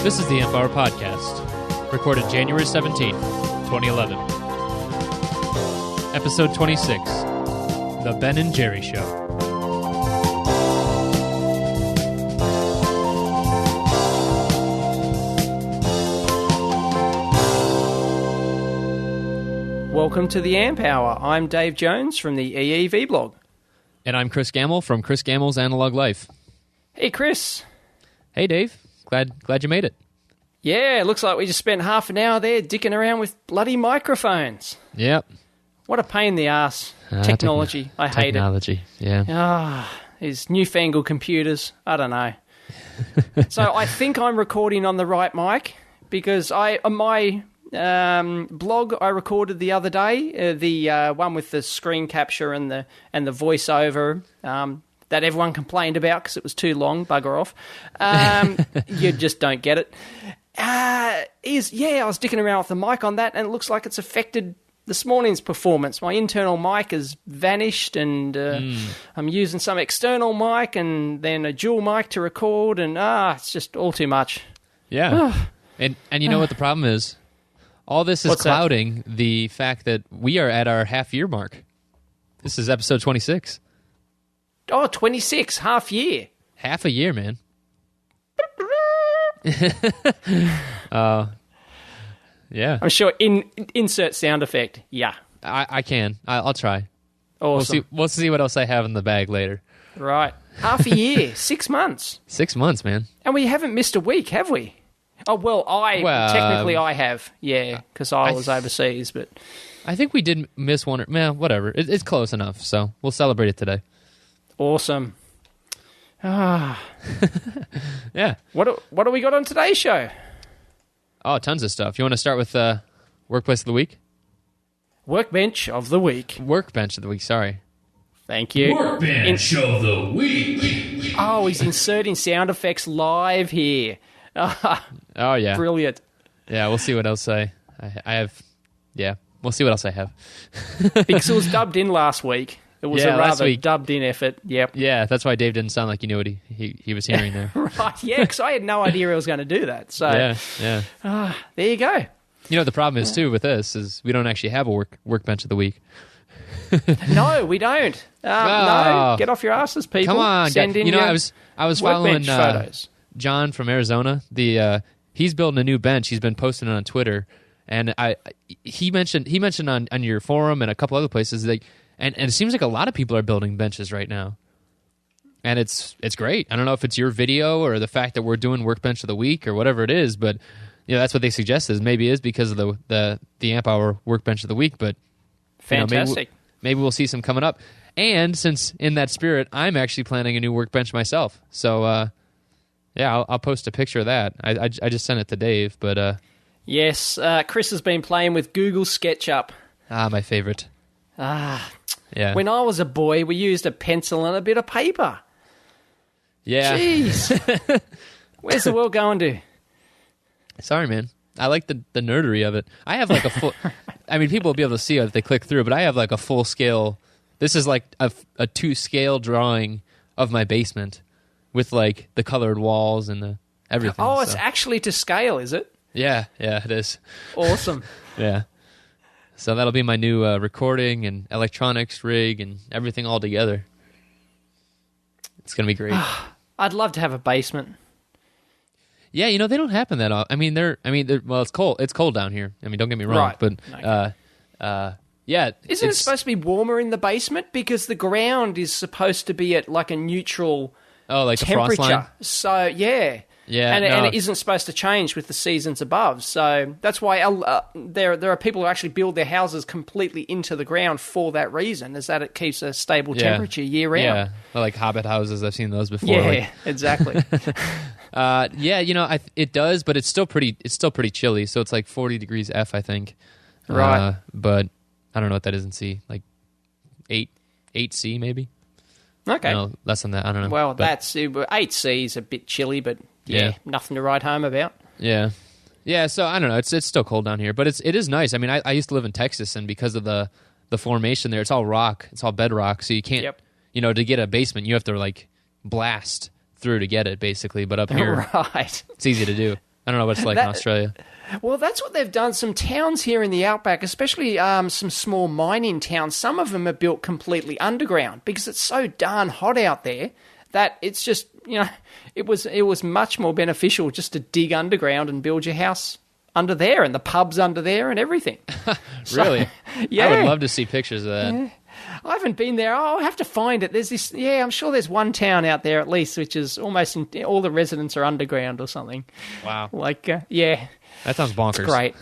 This is the Afar Podcast, recorded January 17th, 2011. Episode 26, The Ben and Jeri Show. Welcome to the Amp Hour. I'm Dave Jones from the EEV blog. And I'm Chris Gamble from Chris Gamble's Analog Life. Hey, Chris. Hey, Dave. Glad you made it. Yeah, it looks like we just spent half an hour there dicking around with bloody microphones. Yep. What a pain in the ass. Technology. I hate technology, yeah. These newfangled computers. I don't know. So I think I'm recording on the right mic because my blog I recorded the other day, the one with the screen capture and the voiceover that everyone complained about because it was too long. Bugger off. You just don't get it. I was dicking around with the mic on that, and it looks like it's affected this morning's performance. My internal mic has vanished, and I'm using some external mic and then a dual mic to record, and it's just all too much. Yeah. and you know what the problem is? All this is clouding the fact that we are at our half-year mark. This is episode 26. Oh, 26, half year. Half a year, man. Yeah. I'm sure insert sound effect. Yeah. I can. I'll try. Awesome. We'll see what else I have in the bag later. Right. Half a year. 6 months. 6 months, man. And we haven't missed a week, have we? Oh, well, technically I have. Yeah, because I was overseas, but... I think we did miss one. Whatever. It's close enough, so we'll celebrate it today. Awesome. Yeah. What do we got on today's show? Oh, tons of stuff. You want to start with Workplace of the Week? Workbench of the Week. Workbench of the Week, sorry. Thank you. Workbench of the Week. Oh, he's inserting sound effects live here. Oh, yeah. Brilliant. Yeah, we'll see what else I have. Yeah, we'll see what else I have. Because it was dubbed in last week. It was a rather dubbed-in effort. Yep. Yeah, that's why Dave didn't sound like he knew what he was hearing there. Right, yeah, because I had no idea I was going to do that. So, yeah. There you go. You know, the problem is, too, with this, is we don't actually have a workbench of the week. No, we don't. No, get off your asses, people. Come on. I was following photos. John from Arizona. He's building a new bench. He's been posting it on Twitter. And he mentioned on your forum and a couple other places, and it seems like a lot of people are building benches right now. And it's great. I don't know if it's your video or the fact that we're doing Workbench of the Week or whatever it is, but that's what they suggest is maybe is because of the Amp Hour Workbench of the Week. But fantastic. Maybe we'll see some coming up. And since in that spirit, I'm actually planning a new workbench myself. So I'll post a picture of that. I just sent it to Dave, but yes, Chris has been playing with Google Sketchup. My favorite. Yeah. When I was a boy, we used a pencil and a bit of paper. Yeah. Jeez. Where's the world going to? Sorry, man. I like the nerdery of it. I have like a full... I mean, people will be able to see it if they click through, but I have like a full scale... This is like a 2-scale drawing of my basement with like the colored walls and the everything. Oh, it's actually to scale, is it? Yeah, it is. Awesome. Yeah. So that'll be my new recording and electronics rig and everything all together. It's going to be great. I'd love to have a basement. Yeah, they don't happen that often. I mean, well, it's cold. It's cold down here. I mean, don't get me wrong, right. But okay. yeah. Isn't it supposed to be warmer in the basement because the ground is supposed to be at like a neutral like temperature? The frost line? So yeah. Yeah, and it isn't supposed to change with the seasons above. So that's why there are people who actually build their houses completely into the ground for that reason, is that it keeps a stable temperature year round. Yeah, like Hobbit houses. I've seen those before. Yeah, exactly. It does, but it's still pretty chilly. So it's like 40 degrees F, I think. Right. But I don't know what that is in C. Like 8 C maybe. Okay. No, less than that. I don't know. Well, that's 8C is a bit chilly, but yeah, nothing to write home about. Yeah. Yeah, so I don't know. It's still cold down here, but it is nice. I mean, I used to live in Texas, and because of the formation there, it's all rock. It's all bedrock, so you can't, to get a basement, you have to like blast through to get it, basically. But up here, right, it's easy to do. I don't know what it's like in Australia. Well, that's what they've done. Some towns here in the outback, especially some small mining towns, some of them are built completely underground because it's so darn hot out there that it's just, it was much more beneficial just to dig underground and build your house under there and the pubs under there and everything. Really? Yeah. I would love to see pictures of that. Yeah. I haven't been there. I'll have to find it. There's this, I'm sure there's one town out there at least which is almost, all the residents are underground or something. Wow. Yeah. That sounds bonkers. It's great.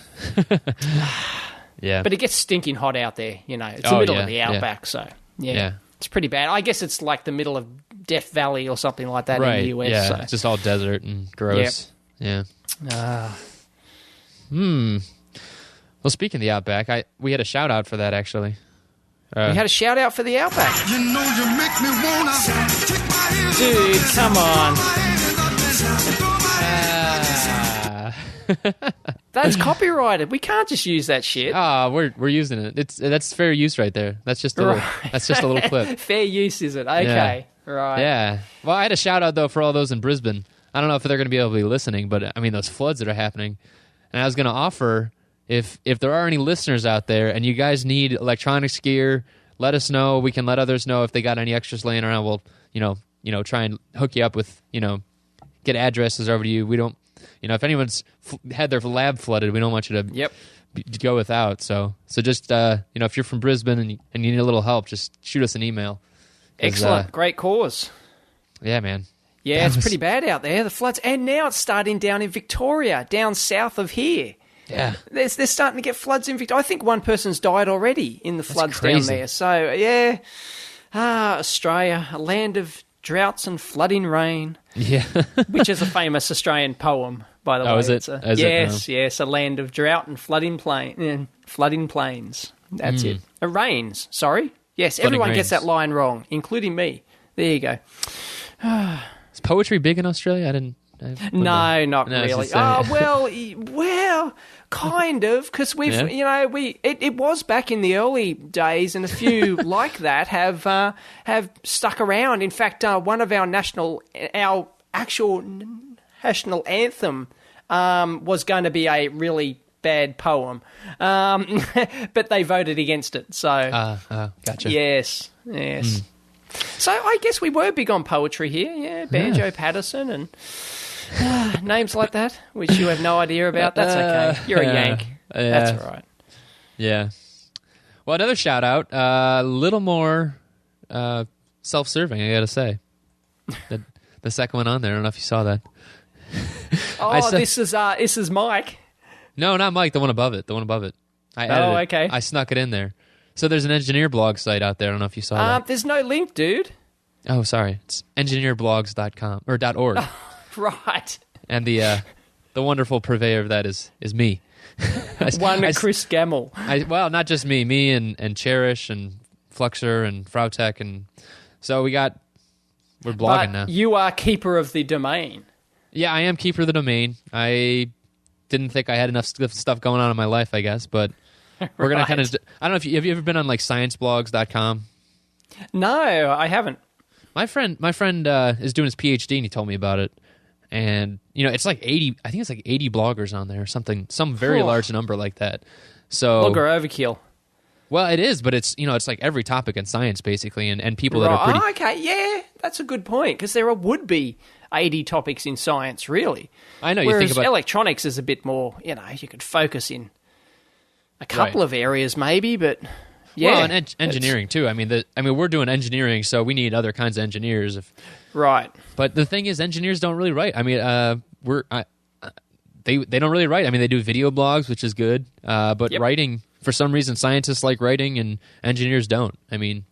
Yeah. But it gets stinking hot out there, It's the middle of the outback, so, yeah. It's pretty bad. I guess it's like the middle of Death Valley or something like that in the US. Yeah, So. it's just all desert and gross. Yep. Yeah. Well, speaking of the outback, we had a shout out for that actually. We had a shout out for the outback. You make me wanna take my hands. Dude, come on. That's copyrighted. We can't just use that shit. We're using it. That's fair use right there. That's just a little clip. Fair use, is it? Okay. Yeah. Right. Yeah. Well, I had a shout out though for all those in Brisbane. I don't know if they're going to be able to be listening, but I mean those floods that are happening. And I was going to offer if there are any listeners out there and you guys need electronics gear, let us know. We can let others know if they got any extras laying around. We'll try and hook you up with get addresses over to you. We don't. If anyone's had their lab flooded, we don't want you to go without. So just if you're from Brisbane and you need a little help, just shoot us an email. Excellent, great cause. Yeah, man. Yeah, it's pretty bad out there. The floods, and now it's starting down in Victoria, down south of here. Yeah, they're starting to get floods in Victoria. I think one person's died already in the floods down there. So yeah, Australia, a land of droughts and flooding rain. Yeah, which is a famous Australian poem, by the way. Oh, is it? Yes, a land of drought and flooding plains. That's it. It rains. Sorry. Yes, Flooding everyone rains. gets that line wrong, including me. There you go. Is poetry big in Australia? No, not really. Well, kind of, because we've, it was back in the early days, and a few like that have stuck around. In fact, one of our actual national anthem was going to be a really bad poem, but they voted against it. So, gotcha. Yes. So I guess we were big on poetry here. Yeah, Banjo Patterson and. Names like that, which you have no idea about, that's okay. You're a Yank. That's all right. Yeah. Well, another shout out, a little more self-serving, I gotta say. The second one on there, I don't know if you saw that. This is Mike. No, not Mike, the one above it. I edited it. Okay. I snuck it in there. So there's an engineer blog site out there, I don't know if you saw that. There's no link, dude. Oh, sorry. It's engineerblogs.com, or .org. Right. And the wonderful purveyor of that is me. Chris Gamble. Well, not just me and Cherish and Fluxer and Frautech, and so we're blogging now. You are keeper of the domain. Yeah, I am keeper of the domain. I didn't think I had enough stuff going on in my life, I guess, but we're gonna kind of. I don't know if have you ever been on like scienceblogs.com? No, I haven't. My friend is doing his PhD, and he told me about it. And it's like 80. I think it's like 80 bloggers on there, or something, some very large number like that. So blogger overkill. Well, it is, but it's it's like every topic in science basically, and people that are pretty. Oh, okay, yeah, that's a good point because there would be 80 topics in science, really. I know. Whereas you think about electronics is a bit more. You could focus in a couple of areas, maybe, but. Yeah, well, and engineering too. I mean, we're doing engineering, so we need other kinds of engineers. Right. But the thing is, engineers don't really write. I mean, they don't really write. I mean, they do video blogs, which is good. But writing, for some reason, scientists like writing, and engineers don't. I mean,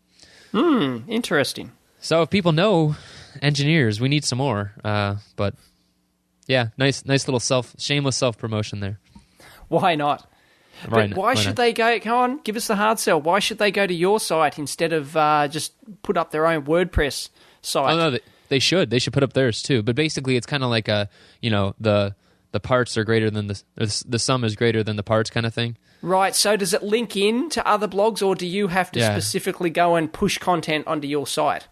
interesting. So if people know engineers, we need some more. But yeah, nice little shameless self promotion there. Why not? But why should they go? Come on, give us the hard sell. Why should they go to your site instead of just put up their own WordPress site? Oh no, they should. They should put up theirs too. But basically, it's kind of like the parts are greater than the sum is greater than the parts kind of thing. Right. So does it link in to other blogs, or do you have to specifically go and push content onto your site?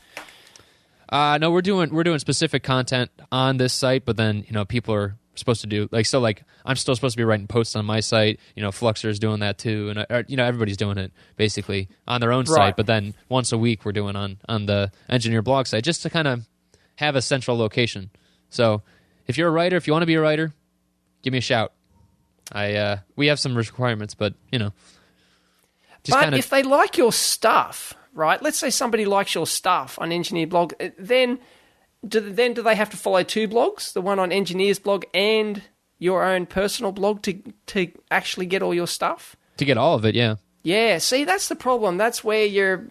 No, we're doing specific content on this site, but then people are supposed to do. Like so, like I'm still supposed to be writing posts on my site. Fluxer's doing that too, and everybody's doing it basically on their own site. But then once a week we're doing on the Engineer blog site just to kind of have a central location. So if you're a writer, if you want to be a writer, give me a shout. We have some requirements, but if they like your stuff, right? Let's say somebody likes your stuff on Engineer blog, then do they have to follow two blogs, the one on Engineer's blog and your own personal blog to actually get all your stuff? To get all of it, yeah. Yeah, see, that's the problem. That's where you're...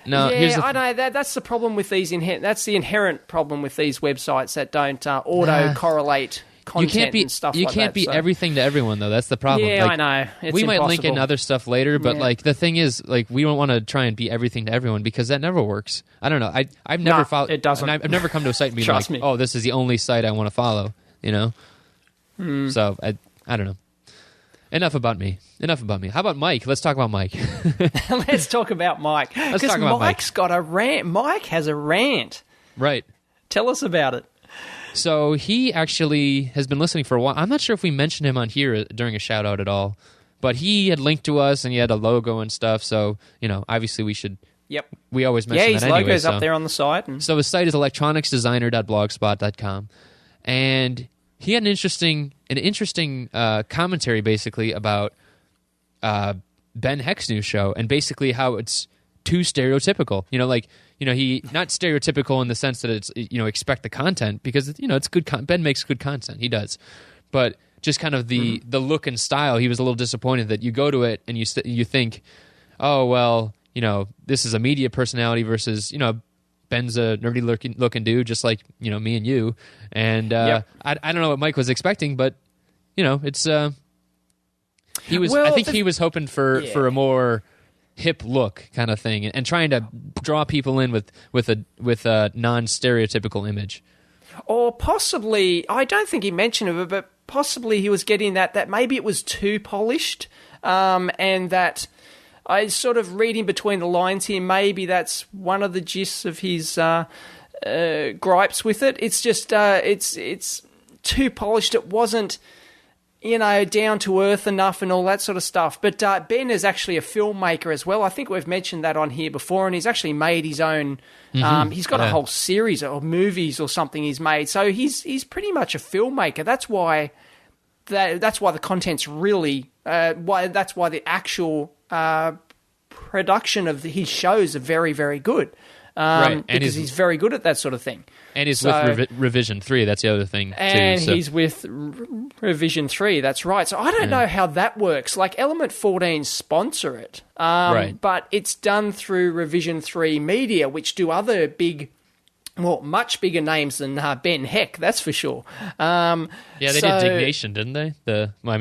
No, I know that's the problem with these. That's the inherent problem with these websites that don't auto-correlate content and stuff like that. You can't be everything to everyone, though. That's the problem. Yeah, I know. We might link in other stuff later, but the thing is, we don't want to try and be everything to everyone because that never works. I don't know. I've never followed. It doesn't. I've never come to a site and be like, "Oh, this is the only site I want to follow." So I don't know. Enough about me. How about Mike? Let's talk about Mike. Let's talk about Mike. Because Mike's got a rant. Mike has a rant. Right. Tell us about it. So he actually has been listening for a while. I'm not sure if we mentioned him on here during a shout out at all, but he had linked to us and he had a logo and stuff. So, obviously we should. Yep. We always mention that his anyway. logo's up there on the site. So his site is electronicsdesigner.blogspot.com. And he had an interesting commentary basically about Ben Heck's new show and basically how it's too stereotypical. He not stereotypical in the sense that it's expect the content because it's good. Ben makes good content. He does, but just kind of the look and style. He was a little disappointed that you go to it and you think, oh well, this is a media personality versus Ben's a nerdy looking dude, just like me and you. And I don't know what Mike was expecting, but it's he was. I think he was hoping for a more hip look kind of thing, and trying to draw people in with a non-stereotypical image. Or possibly, I don't think he mentioned it, but possibly he was getting that maybe it was too polished, and that. I sort of reading between the lines here. Maybe that's one of the gists of his gripes with it. It's just it's too polished. It wasn't down to earth enough and all that sort of stuff. But Ben is actually a filmmaker as well. I think we've mentioned that on here before, and he's actually made his own. He's got a whole series of movies or something he's made. So he's pretty much a filmmaker. That's why the content's really that's why the actual production of his shows are very, very good. Right. Because he's very good at that sort of thing. And he's with Revision 3, that's the other thing, and too. So. He's with Revision 3, that's right. So I don't know how that works. Like, Element 14 sponsor it, right. But it's done through Revision 3 Media, which do other much bigger names than Ben Heck, that's for sure. They did Dignation, didn't they?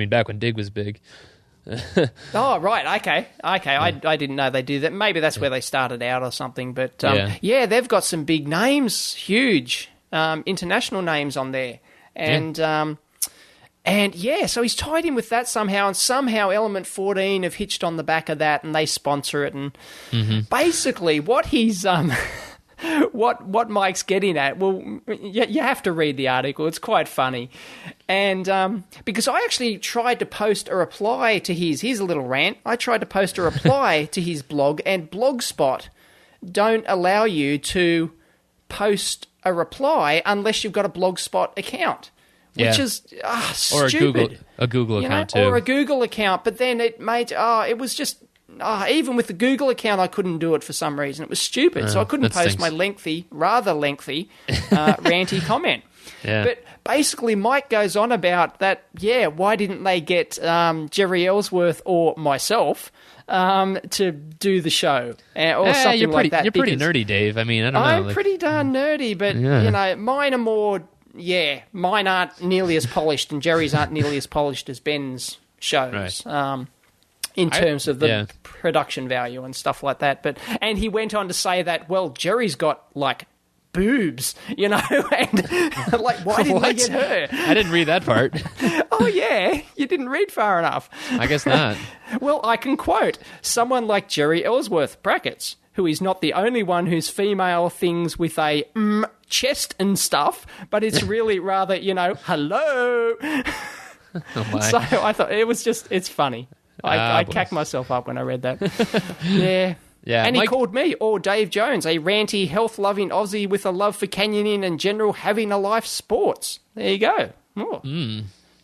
Back when Dig was big. Oh, right, okay. I didn't know they do that. Maybe that's where they started out or something. But, they've got some big names, huge international names on there. And, so he's tied in with that somehow, and somehow Element 14 have hitched on the back of that, and they sponsor it. And basically what he's... What Mike's getting at, well, you have to read the article. It's quite funny. And because I actually tried to post a reply to here's a little rant. I tried to post a reply to his blog, and Blogspot don't allow you to post a reply unless you've got a Blogspot account, which is stupid. Or a Google account, too. Or a Google account, but then it was just... even with the Google account, I couldn't do it for some reason. It was stupid, so I couldn't post my rather lengthy, ranty comment. Yeah. But basically, Mike goes on about that, why didn't they get Jeri Ellsworth or myself to do the show? Or something like that. You're pretty nerdy, Dave. I don't know. I'm pretty darn nerdy, but, mine are more... mine aren't nearly as polished, and Jeri's aren't nearly as polished as Ben's shows. Right. In terms of the production value and stuff like that. And he went on to say that, well, Jeri's got, boobs, and, why didn't they get her? I didn't read that part. Oh, yeah, you didn't read far enough. I guess not. Well, I can quote, someone like Jeri Ellsworth, brackets, who is not the only one who's female things with a chest and stuff, but it's really rather, hello. Oh my. So I thought it's funny. I cacked myself up when I read that. Yeah. Yeah, and he Mike, called me, or Dave Jones, a ranty, health-loving Aussie with a love for canyoning and general having a life sports. There you go. Oh,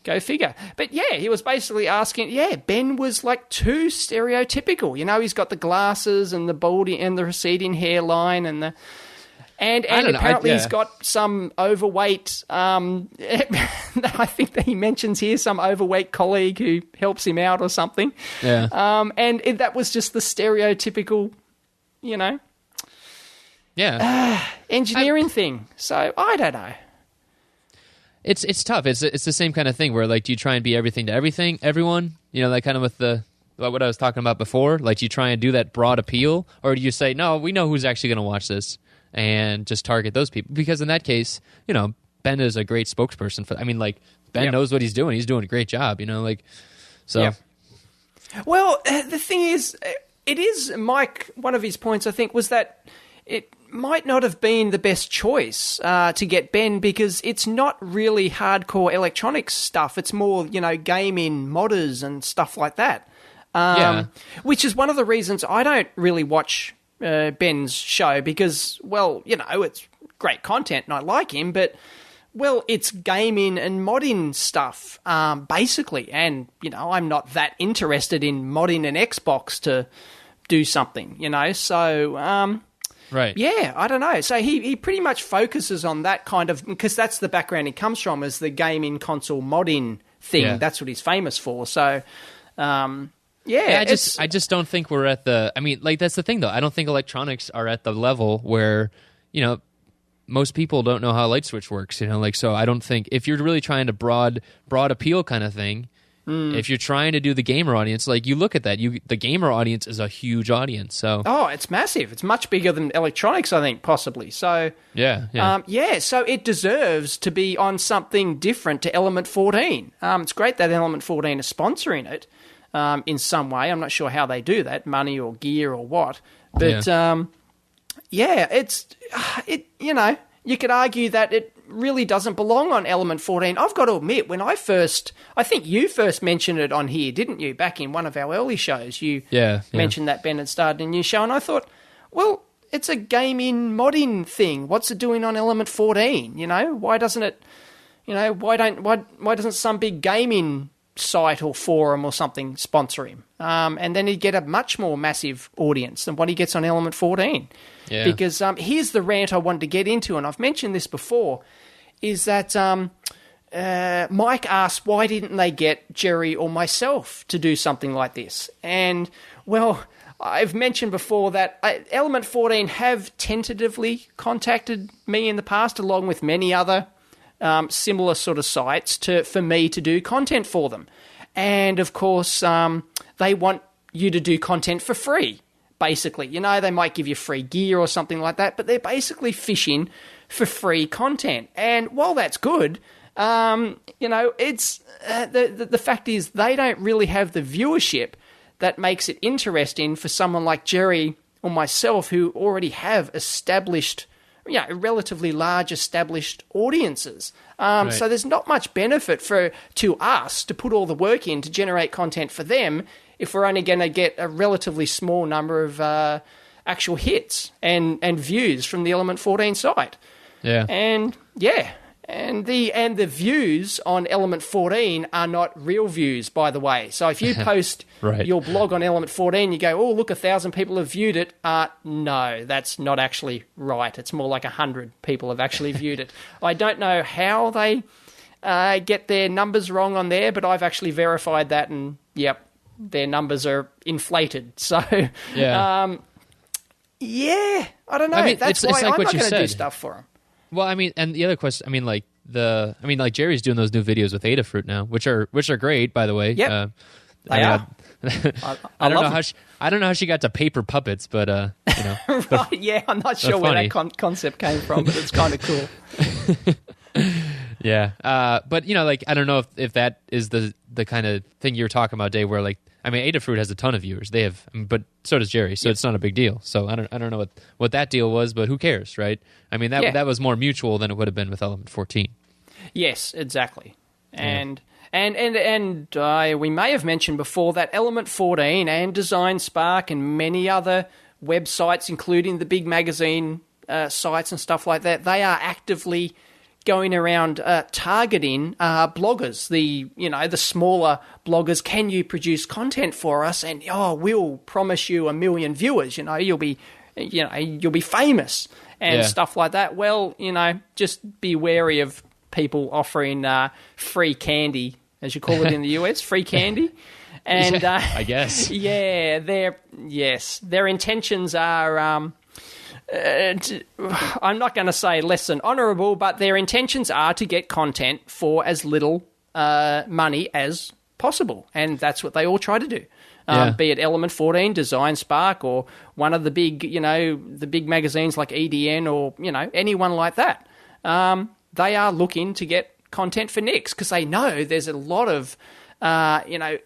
Go figure. But yeah, he was basically asking, Ben was like too stereotypical. He's got the glasses and the baldy and the receding hairline and the... And apparently he's got some overweight, I think that he mentions here, some overweight colleague who helps him out or something. Yeah. That was just the stereotypical, engineering thing. So I don't know. It's tough. It's the same kind of thing where, like, do you try and be everything to everyone? Like kind of with what I was talking about before. Like, do you try and do that broad appeal, or do you say, no, we know who's actually going to watch this, and just target those people? Because in that case, Ben is a great spokesperson for. I mean, like, Ben knows what he's doing. He's doing a great job. So. Yep. Well, the thing is, it is Mike. One of his points, I think, was that it might not have been the best choice to get Ben, because it's not really hardcore electronics stuff. It's more, gaming modders and stuff like that. Which is one of the reasons I don't really watch Ben's show, because, it's great content and I like him, but, it's gaming and modding stuff, basically. And, I'm not that interested in modding an Xbox to do something, so... Right. Yeah, I don't know. So he pretty much focuses on that kind of... Because that's the background he comes from, is the gaming console modding thing. Yeah. That's what he's famous for. So, I just don't think we're at the... I mean, like, that's the thing, though. I don't think electronics are at the level where, most people don't know how a light switch works, so I don't think... If you're really trying to broad appeal kind of thing, if you're trying to do the gamer audience, like, you look at that, the gamer audience is a huge audience, so... Oh, it's massive. It's much bigger than electronics, I think, possibly. So... Yeah. So it deserves to be on something different to Element 14. It's great that Element 14 is sponsoring it in some way. I'm not sure how they do that, money or gear or what. But, you could argue that it really doesn't belong on Element 14. I've got to admit, when I think you first mentioned it on here, didn't you? Back in one of our early shows, you mentioned that Ben had started a new show, and I thought, well, it's a gaming modding thing. What's it doing on Element 14? Why doesn't it? Why doesn't some big gaming site or forum or something sponsor him? And then he'd get a much more massive audience than what he gets on Element 14. Yeah. Because here's the rant I wanted to get into, and I've mentioned this before, is that Mike asked, why didn't they get Jeri or myself to do something like this? And, I've mentioned before that Element 14 have tentatively contacted me in the past, along with many other similar sort of sites, for me to do content for them. And, of course, they want you to do content for free, basically. They might give you free gear or something like that, but they're basically fishing for free content. And while that's good, it's the fact is they don't really have the viewership that makes it interesting for someone like Jeri or myself, who already have established, relatively large established audiences. Right. So there's not much benefit to us to put all the work in to generate content for them if we're only going to get a relatively small number of actual hits and views from the Element 14 site. Yeah. And the views on Element 14 are not real views, by the way. So if you post your blog on Element 14, you go, oh, look, 1,000 people have viewed it. No, that's not actually right. It's more like 100 people have actually viewed it. I don't know how they get their numbers wrong on there, but I've actually verified that, and, yep, their numbers are inflated. So, I don't know. I mean, that's it's why like I'm not what you going to do said. stuff for them. Well, I mean, and the other question, like Jeri's doing those new videos with Adafruit now, which are great, by the way. Yep. I don't know them. I don't know how she got to paper puppets, but Right, yeah, I'm not sure where that concept came from, but it's kind of cool. Yeah, but like, I don't know if that is the kind of thing you're talking about, Dave, where, like, I mean, Adafruit has a ton of viewers. They have, but so does Jeri. So it's not a big deal. So I don't know what that deal was, but who cares, right? I mean, that was more mutual than it would have been with Element 14. Yes, exactly. And we may have mentioned before that Element 14 and Design Spark and many other websites, including the big magazine sites and stuff like that, they are actively going around targeting bloggers, the smaller bloggers. Can you produce content for us? And we'll promise you 1 million viewers. You'll be famous and stuff like that. Well, just be wary of people offering free candy, as you call it in the US, free candy. And I guess, their intentions are. I'm not going to say less than honourable, but their intentions are to get content for as little money as possible, and that's what they all try to do. Be it Element 14, Design Spark, or one of the big, the big magazines like EDN, or anyone like that. They are looking to get content for Nix because they know there's a lot of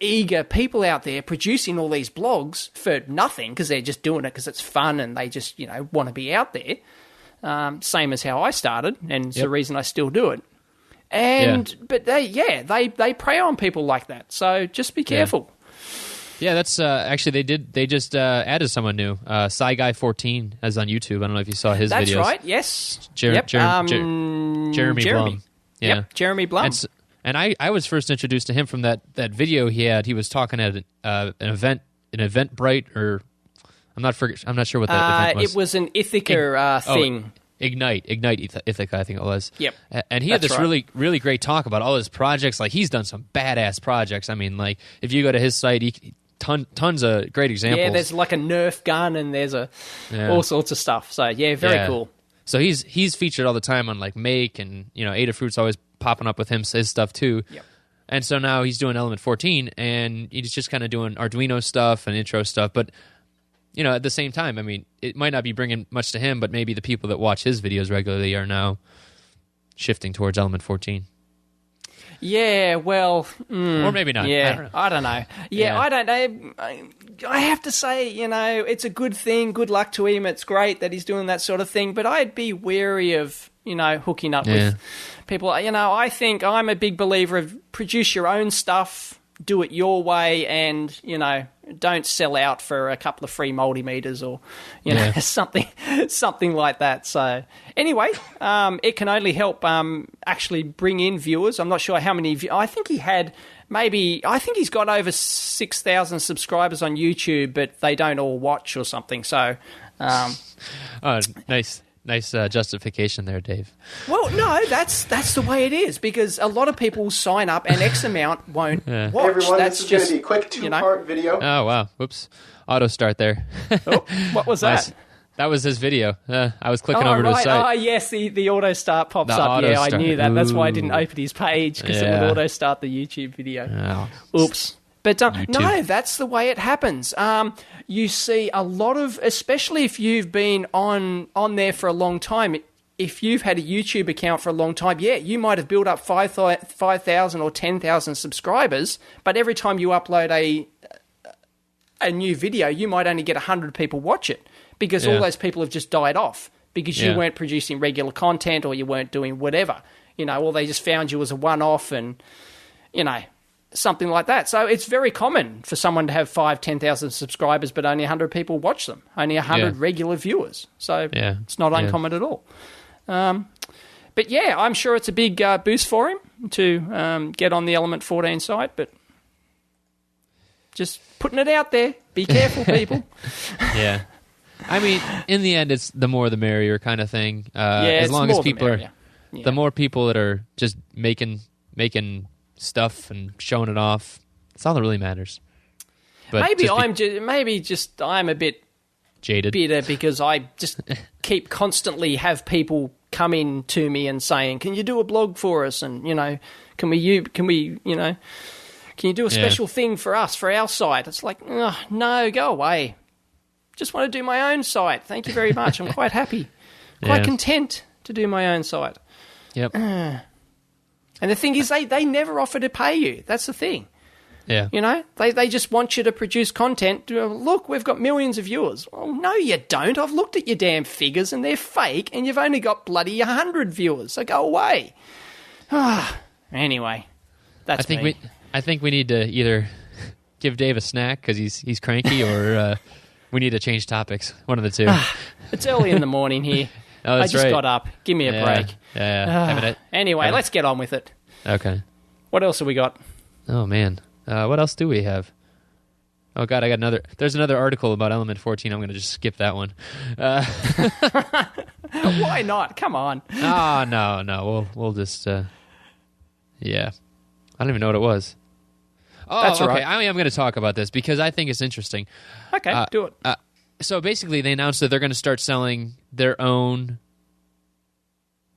eager people out there producing all these blogs for nothing because they're just doing it because it's fun and they just, want to be out there. Same as how I started, and it's the reason I still do it. But they prey on people like that. So just be careful. Yeah, that's actually they just added someone new. SciGuy14 is on YouTube. I don't know if you saw his videos. That's right. Yes. Jeremy Blum. Yeah. Yep, Jeremy Blum. And I was first introduced to him from that video he had. He was talking at an Eventbrite, or I'm not sure what that event was. It was an Ithaca thing. Ignite Ithaca, I think it was. Yep. And he had this really, really great talk about all his projects. Like, he's done some badass projects. I mean, like, if you go to his site, tons of great examples. Yeah, there's like a Nerf gun and there's all sorts of stuff. So, very cool. So he's featured all the time on, like, Make, and, Adafruit's always popping up with his stuff too. Yep. And so now he's doing Element 14, and he's just kind of doing Arduino stuff and intro stuff. But, at the same time, I mean, it might not be bringing much to him, but maybe the people that watch his videos regularly are now shifting towards Element 14. Yeah, well... or maybe not. Yeah, I don't know. Yeah, I don't know. I have to say, it's a good thing. Good luck to him. It's great that he's doing that sort of thing. But I'd be wary of, hooking up with people. I think I'm a big believer of produce your own stuff, do it your way, and, don't sell out for a couple of free multimeters or, something like that. So anyway, it can only help actually bring in viewers. I'm not sure how many. I think he's got over 6,000 subscribers on YouTube, but they don't all watch or something. So, oh, nice. Nice justification there, Dave. Well, no, that's the way it is, because a lot of people sign up and X amount won't watch. Hey everyone, that's this is going to be a quick two-part video. Oh, wow. Whoops. Auto start there. Oh, what was that? Nice. That was his video. I was clicking over to his site. Oh, yes, the auto start pops up. Yeah, I knew that. That's why I didn't open his page, because it would auto start the YouTube video. Oh. Oops. But no, that's the way it happens. You see a lot of, especially if you've been on there for a long time, if you've had a YouTube account for a long time, you might have built up 5,000 or 10,000 subscribers, but every time you upload a new video, you might only get 100 people watch it, because all those people have just died off because you weren't producing regular content, or you weren't doing whatever, or they just found you as a one-off, and, something like that. So it's very common for someone to have 10,000 subscribers, but only 100 people watch them, only 100 regular viewers. So it's not uncommon at all. But I'm sure it's a big boost for him to get on the Element 14 site, but just putting it out there. Be careful, people. Yeah. I mean, in the end, it's the more the merrier kind of thing. As long as people are... Yeah. The more people that are just making stuff and showing it off, that's all that really matters. But I'm a bit jaded, bitter, because I just keep constantly have people come in to me and saying, "Can you do a blog for us?" And can you do a special thing for us for our site? It's like, no, go away. Just want to do my own site. Thank you very much. I'm quite happy, quite content to do my own site. Yep. And the thing is, they never offer to pay you. That's the thing. Yeah. You know, they just want you to produce content. Look, we've got millions of viewers. Well, no, you don't. I've looked at your damn figures and they're fake, and you've only got bloody 100 viewers. So go away. Anyway, that's me. I think we need to either give Dave a snack because he's cranky, or we need to change topics. One of the two. It's early in the morning here. Oh, that's I just right. got up. Give me a break. Yeah. Anyway, let's get on with it. Okay. What else have we got? Oh, man. What else do we have? Oh, God, I got another. There's another article about Element 14. I'm going to just skip that one. Why not? Come on. Oh, no. We'll just... yeah. I don't even know what it was. Oh, That's okay. right. I am going to talk about this because I think it's interesting. Okay, do it. So basically, they announced that they're going to start selling their own...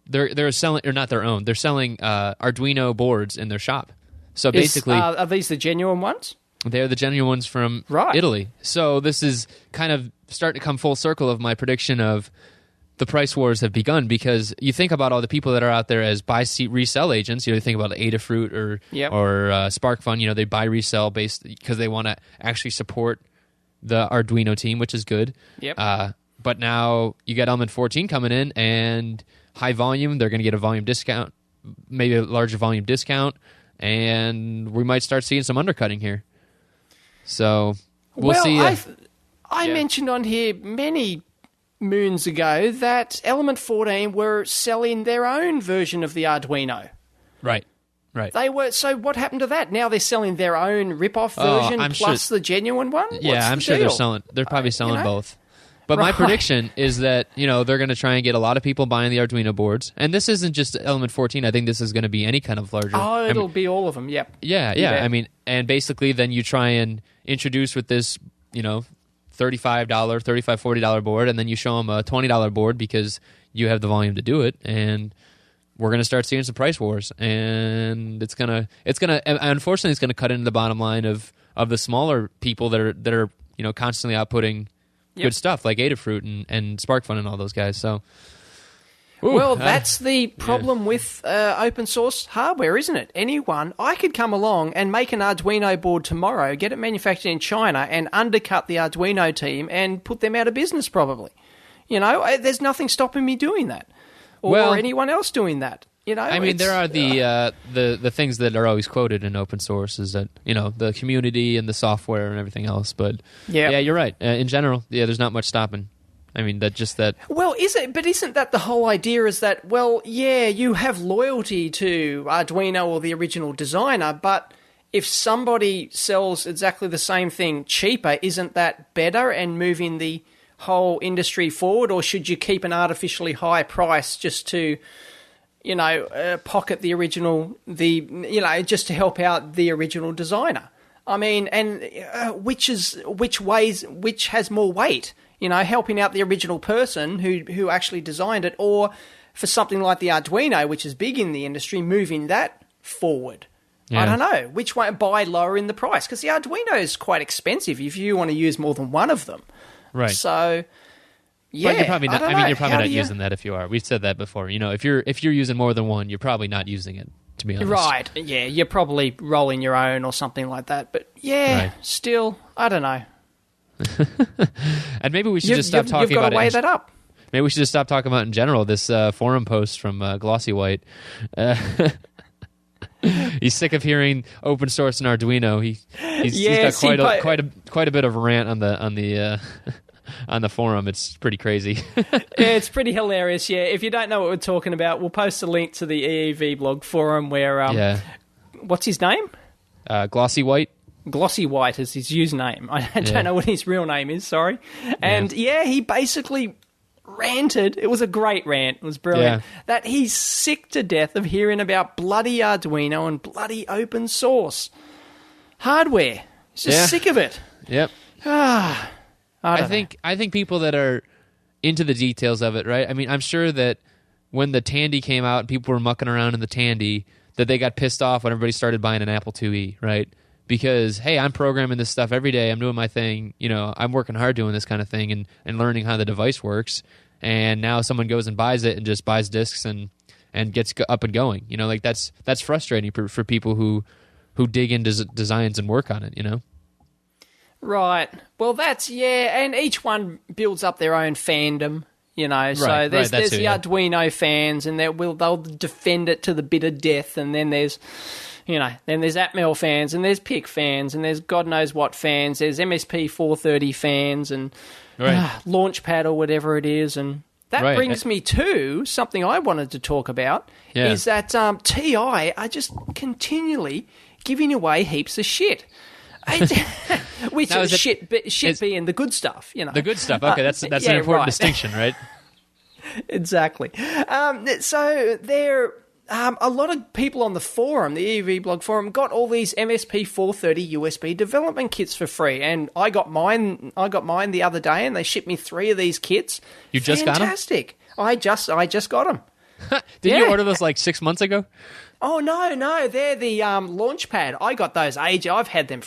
They're selling... Or not their own. They're selling Arduino boards in their shop. So basically... are these the genuine ones? They're the genuine ones from Italy. So this is kind of starting to come full circle of my prediction of the price wars have begun, because you think about all the people that are out there as buy, resell agents. You think about Adafruit or SparkFun. You know, they buy, resell based because they want to actually support the Arduino team, which is good. Yep. But now you got Element 14 coming in and high volume. They're going to get a volume discount, maybe a larger volume discount, and we might start seeing some undercutting here. So we'll see. I mentioned on here many moons ago that Element 14 were selling their own version of the Arduino. Right. They were. So what happened to that? Now they're selling their own rip-off version plus the genuine one? Yeah, I'm sure they're probably selling both. But my prediction is that, they're going to try and get a lot of people buying the Arduino boards. And this isn't just Element 14. I think this is going to be any kind of larger. Oh, it'll be all of them, yep. Yeah. I mean, and basically then you try and introduce with this, $35, $40 board, and then you show them a $20 board because you have the volume to do it. And we're going to start seeing some price wars. And unfortunately, it's going to cut into the bottom line of the smaller people that are constantly outputting good stuff like Adafruit and SparkFun and all those guys. So, that's the problem with open source hardware, isn't it? I could come along and make an Arduino board tomorrow, get it manufactured in China, and undercut the Arduino team and put them out of business probably. There's nothing stopping me doing that, or anyone else doing that. I mean, there are the things that are always quoted in open source is that the community and the software and everything else. But yeah, you're right. In general, there's not much stopping. I mean, that. Well, is it? But isn't that the whole idea? Is that you have loyalty to Arduino or the original designer, but if somebody sells exactly the same thing cheaper, isn't that better and moving the whole industry forward? Or should you keep an artificially high price just to pocket the original, just to help out the original designer? I mean, and which has more weight? Helping out the original person who actually designed it, or for something like the Arduino, which is big in the industry, moving that forward. Yeah. I don't know. Which one, buy lower in the price? Because the Arduino is quite expensive if you want to use more than one of them. Right. So... yeah, but you're probably not. I mean, you're probably not using that if you are. We've said that before. If you're using more than one, you're probably not using it. To be honest, right? Yeah, you're probably rolling your own or something like that. But still, I don't know. And maybe we should just stop talking about it. You've got to weigh that up. Maybe we should just stop talking about it in general. This forum post from Glossy White. He's sick of hearing open source and Arduino. He's got quite a bit of a rant on the. On the forum. It's pretty crazy. It's pretty hilarious. Yeah, if you don't know what we're talking about, we'll post a link to the EEV blog forum where what's his name? Glossy White. Glossy White is his username. I don't know what his real name is, sorry. And he basically ranted. It was a great rant. It was brilliant. That he's sick to death of hearing about bloody Arduino and bloody open source hardware. He's just sick of it. Yep. I think people that are into the details of it, right? I mean, I'm sure that when the Tandy came out and people were mucking around in the Tandy, that they got pissed off when everybody started buying an Apple IIe, right? Because, hey, I'm programming this stuff every day. I'm doing my thing. I'm working hard doing this kind of thing and learning how the device works. And now someone goes and buys it and just buys discs and gets up and going. That's frustrating for people who who dig into designs and work on it. You know. Right. Well, and each one builds up their own fandom. You know, so there's the Arduino fans, and they'll defend it to the bitter death, and then there's Atmel fans, and there's PIC fans, and there's God knows what fans. There's MSP 430 fans, and Launchpad or whatever it is, and that brings me to something I wanted to talk about. Is that TI are just continually giving away heaps of shit. Which now, is shit being the good stuff, you know. The good stuff. Okay, that's an important distinction, right? Exactly. So there, a lot of people on the forum, the EV blog forum, got all these MSP 430 USB development kits for free, and I got mine the other day, and they shipped me 3 of these kits. You just got them? Fantastic. I just got them. Did you order those like 6 months ago? Oh no, they're the Launchpad. I got those I've had them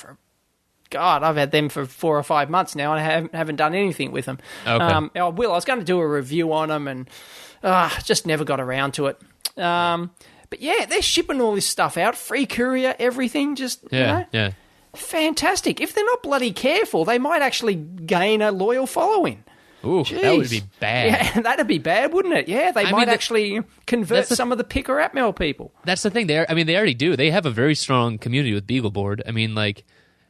for 4 or 5 months now, and I haven't done anything with them. Okay. I was going to do a review on them, and just never got around to it. But yeah, they're shipping all this stuff out, free courier, everything. Fantastic. If they're not bloody careful, they might actually gain a loyal following. Ooh, jeez. That would be bad. Yeah, that'd be bad, wouldn't it? Yeah, they might actually convert some of the PIC or Atmel people. That's the thing. They already do. They have a very strong community with BeagleBoard. I mean, like,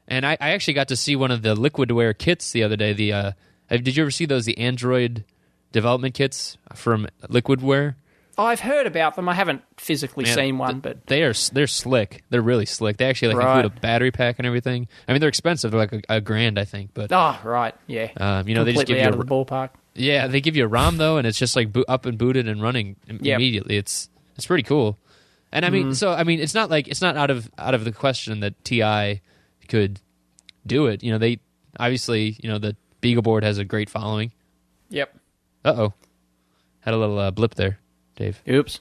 and I actually got to see one of the Liquidware kits the other day. Did you ever see those, the Android development kits from Liquidware? I've heard about them. I haven't physically seen one, but they're slick. They're really slick. They actually include a battery pack and everything. I mean, they're expensive. They're like $1,000, I think. But yeah. They just give you out of the ballpark. Yeah, they give you a ROM though, and it's just like up and booted and running immediately. It's pretty cool. And I mean, it's not out of the question that TI could do it. You know, they obviously, the BeagleBoard has a great following. Yep. Had a little blip there, Dave. Oops.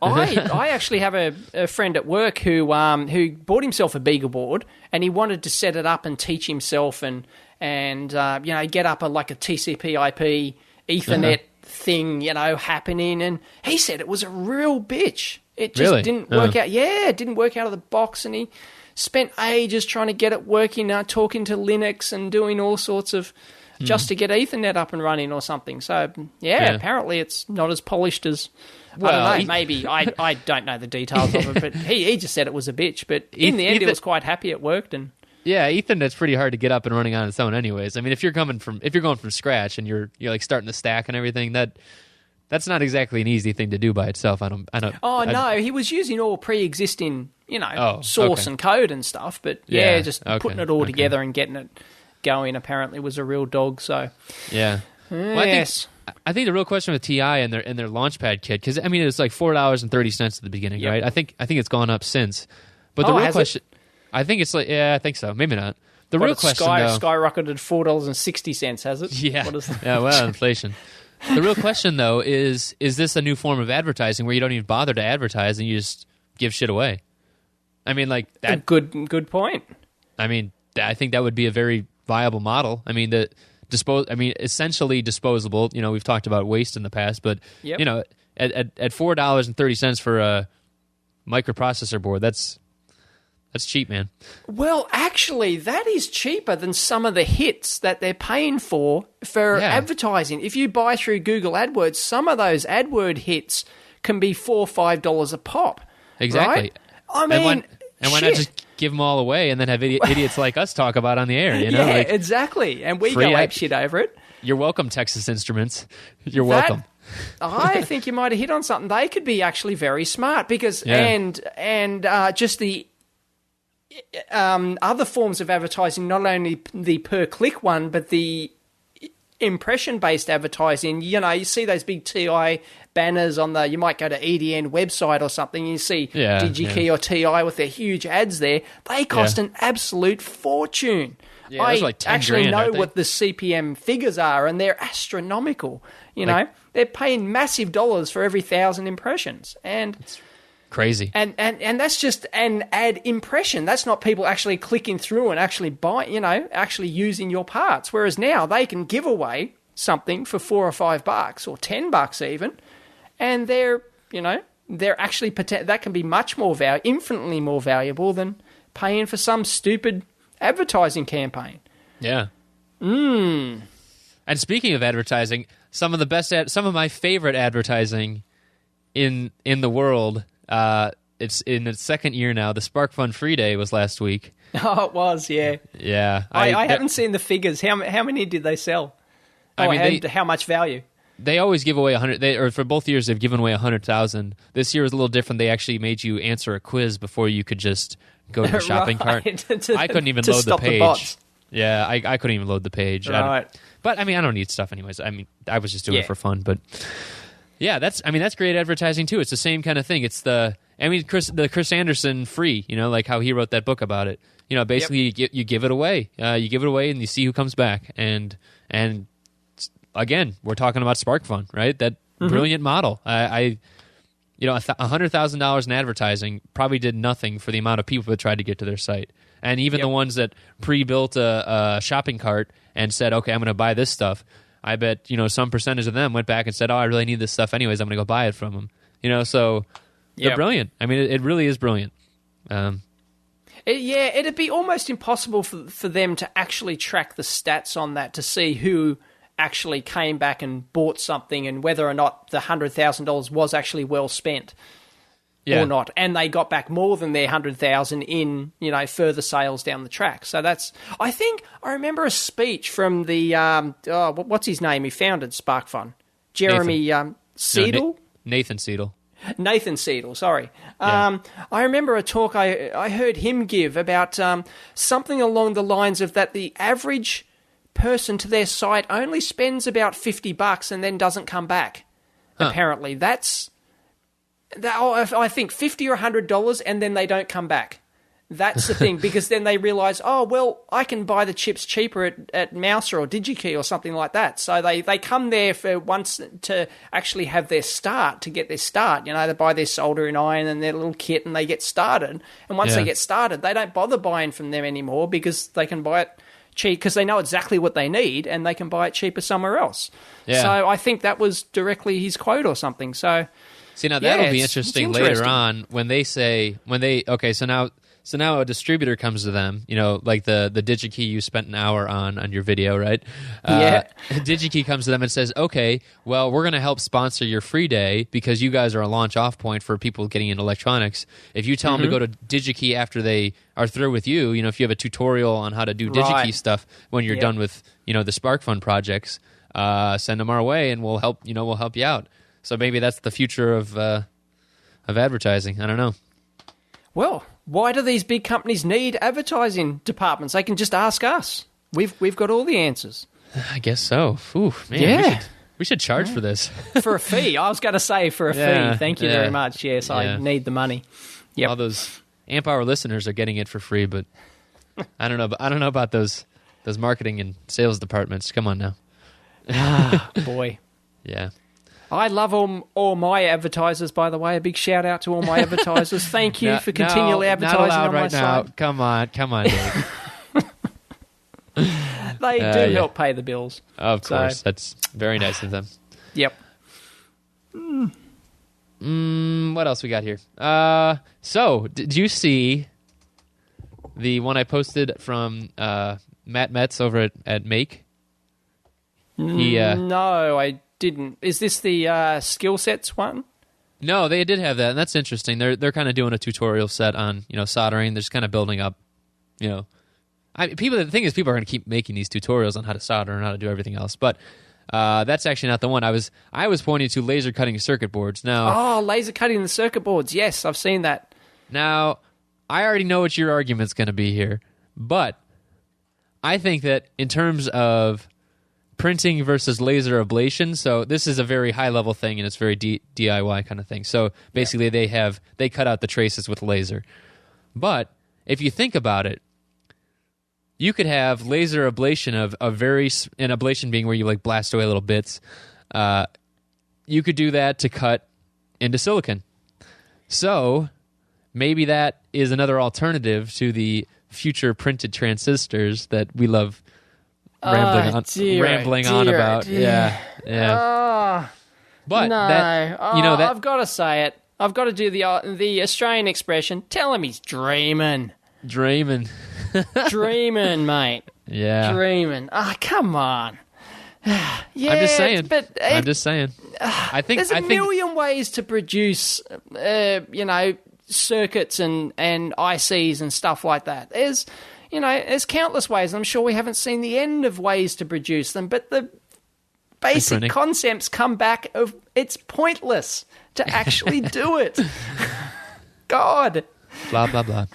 I actually have a friend at work who bought himself a BeagleBoard, and he wanted to set it up and teach himself and get up a TCP/IP Ethernet thing, happening. And he said it was a real bitch. It just didn't work out. Yeah, it didn't work out of the box, and he spent ages trying to get it working, talking to Linux and doing all sorts of just to get Ethernet up and running or something. So, apparently it's not as polished as... I don't know, maybe. I don't know the details of it, but he just said it was a bitch. But in the end, he was quite happy it worked. And yeah, Ethernet's pretty hard to get up and running on its own anyways. I mean, if you're going from scratch and you're like starting the stack and everything, that's not exactly an easy thing to do by itself. No, he was using all pre-existing, source and code and stuff. But putting it all together and getting it going apparently was a real dog. So yeah. Well, I think the real question with TI and their Launchpad kit, because it was like $4.30 at the beginning, right? I think it's gone up since. But the real question, I think it's like, I think so. Maybe not. The real question, though, skyrocketed $4.60, has it? Yeah. Inflation. The real question, though, is this a new form of advertising where you don't even bother to advertise and you just give shit away? I mean, like that. A good point. I mean, I think that would be a very viable model. I mean, essentially disposable. We've talked about waste in the past, but at $4.30 for a microprocessor board, that's cheap, man. Well, actually, that is cheaper than some of the hits that they're paying for advertising. If you buy through Google AdWords, some of those AdWord hits can be $4 or $5 a pop. Exactly. Right? I mean, and why not just give them all away and then have idiots like us talk about on the air? Yeah, exactly. And we go ape shit over it. You're welcome, Texas Instruments. You're welcome. I think you might have hit on something. They could be actually very smart because just the other forms of advertising, not only the per-click one, but the impression-based advertising. You see those big TI banners on you might go to EDN website or something, and you see DigiKey or TI with their huge ads there. They cost an absolute fortune. Yeah, I like actually $10,000, know what the CPM figures are, and they're astronomical. They're paying massive dollars for every 1,000 impressions. And it's crazy. And that's just an ad impression. That's not people actually clicking through and actually actually using your parts. Whereas now they can give away something for $4 or $5 or $10 even, and they're actually that can be much more infinitely more valuable than paying for some stupid advertising campaign. Yeah. And speaking of advertising, some of my favorite advertising in the world. It's in its second year now. The SparkFun Free Day was last week. Oh, it was, yeah. Yeah. I haven't seen the figures. How many did they sell? How much value? They always give away 100. Or for both years, they've given away 100,000. This year was a little different. They actually made you answer a quiz before you could just go to the shopping cart. I couldn't even load the page. Bots. Yeah, I couldn't even load the page. Right. But I mean, I don't need stuff anyways. I mean, I was just doing it for fun. But yeah, that's great advertising too. It's the same kind of thing. It's the Chris Anderson free. You know, like how he wrote that book about it. You know, basically you give it away. You give it away, and you see who comes back. And again, we're talking about SparkFun, right? That brilliant model. $100,000 in advertising probably did nothing for the amount of people that tried to get to their site. And even the ones that pre-built a shopping cart and said, okay, I'm going to buy this stuff, I bet, some percentage of them went back and said, oh, I really need this stuff anyways, I'm going to go buy it from them. So they're brilliant. I mean, it really is brilliant. It'd be almost impossible for them to actually track the stats on that to see who actually came back and bought something and whether or not the $100,000 was actually well spent or not. And they got back more than their $100,000 in, further sales down the track. So I remember a speech from the, what's his name? He founded SparkFun. Jeremy Seidel? Nathan Seidel. Nathan Seidel, sorry. I remember a talk I heard him give about something along the lines of that the average person to their site only spends about $50 and then doesn't come back. Apparently, I think $50 or $100 and then they don't come back. That's the thing, because then they realise, oh, well, I can buy the chips cheaper at Mouser or DigiKey or something like that. So they come there for once to actually have their start, to get their start. They buy their soldering iron and their little kit and they get started. And once they get started, they don't bother buying from them anymore because they can buy it cheap because they know exactly what they need and they can buy it cheaper somewhere else. Yeah. So I think that was directly his quote or something. So, see, now that'll be interesting later on when they say, so now a distributor comes to them, like the DigiKey you spent an hour on your video, right? DigiKey comes to them and says, okay, well, we're going to help sponsor your free day because you guys are a launch off point for people getting into electronics. If you tell them to go to DigiKey after they are through with you, if you have a tutorial on how to do DigiKey stuff when you're done with, the SparkFun projects, send them our way and we'll help you out. So maybe that's the future of advertising. I don't know. Well, why do these big companies need advertising departments? They can just ask us. We've got all the answers. I guess so. Ooh, man, we should charge for this. For a fee. I was going to say for a fee. Thank you very much. Yes, I need the money. Yep. All those Amp Hour listeners are getting it for free, but I don't know about those marketing and sales departments. Come on now. Boy. Yeah. I love all my advertisers, by the way. A big shout out to all my advertisers. Thank you for continually advertising not allowed on right my site. Now. Come on, Dave. They do help pay the bills. Of course. That's very nice of them. Yep. What else we got here? So, did you see the one I posted from Matt Metz over at Make? No, I didn't. Is this the skill sets one? No, they did have that, and that's interesting. They're kind of doing a tutorial set on soldering. They're just kind of building up. The thing is, people are going to keep making these tutorials on how to solder and how to do everything else. But that's actually not the one. I was pointing to laser cutting circuit boards. Now, laser cutting the circuit boards. Yes, I've seen that. Now, I already know what your argument's going to be here, but I think that in terms of printing versus laser ablation, so this is a very high level thing and it's very DIY kind of thing. So basically they cut out the traces with laser. But if you think about it, you could have laser ablation of an ablation being where you like blast away little bits. You could do that to cut into silicon. So maybe that is another alternative to the future printed transistors that we love rambling on about. Yeah. But no. That, I've got to say it. I've got to do the Australian expression. Tell him he's dreaming. Dreaming. Dreaming, mate. Yeah. Dreaming. Come on. Yeah, I'm just saying. But I'm just saying. I think there's a million ways to produce, circuits and ICs and stuff like that. There's countless ways. I'm sure we haven't seen the end of ways to produce them, but the basic concepts come back of it's pointless to actually do it. God. Blah, blah, blah.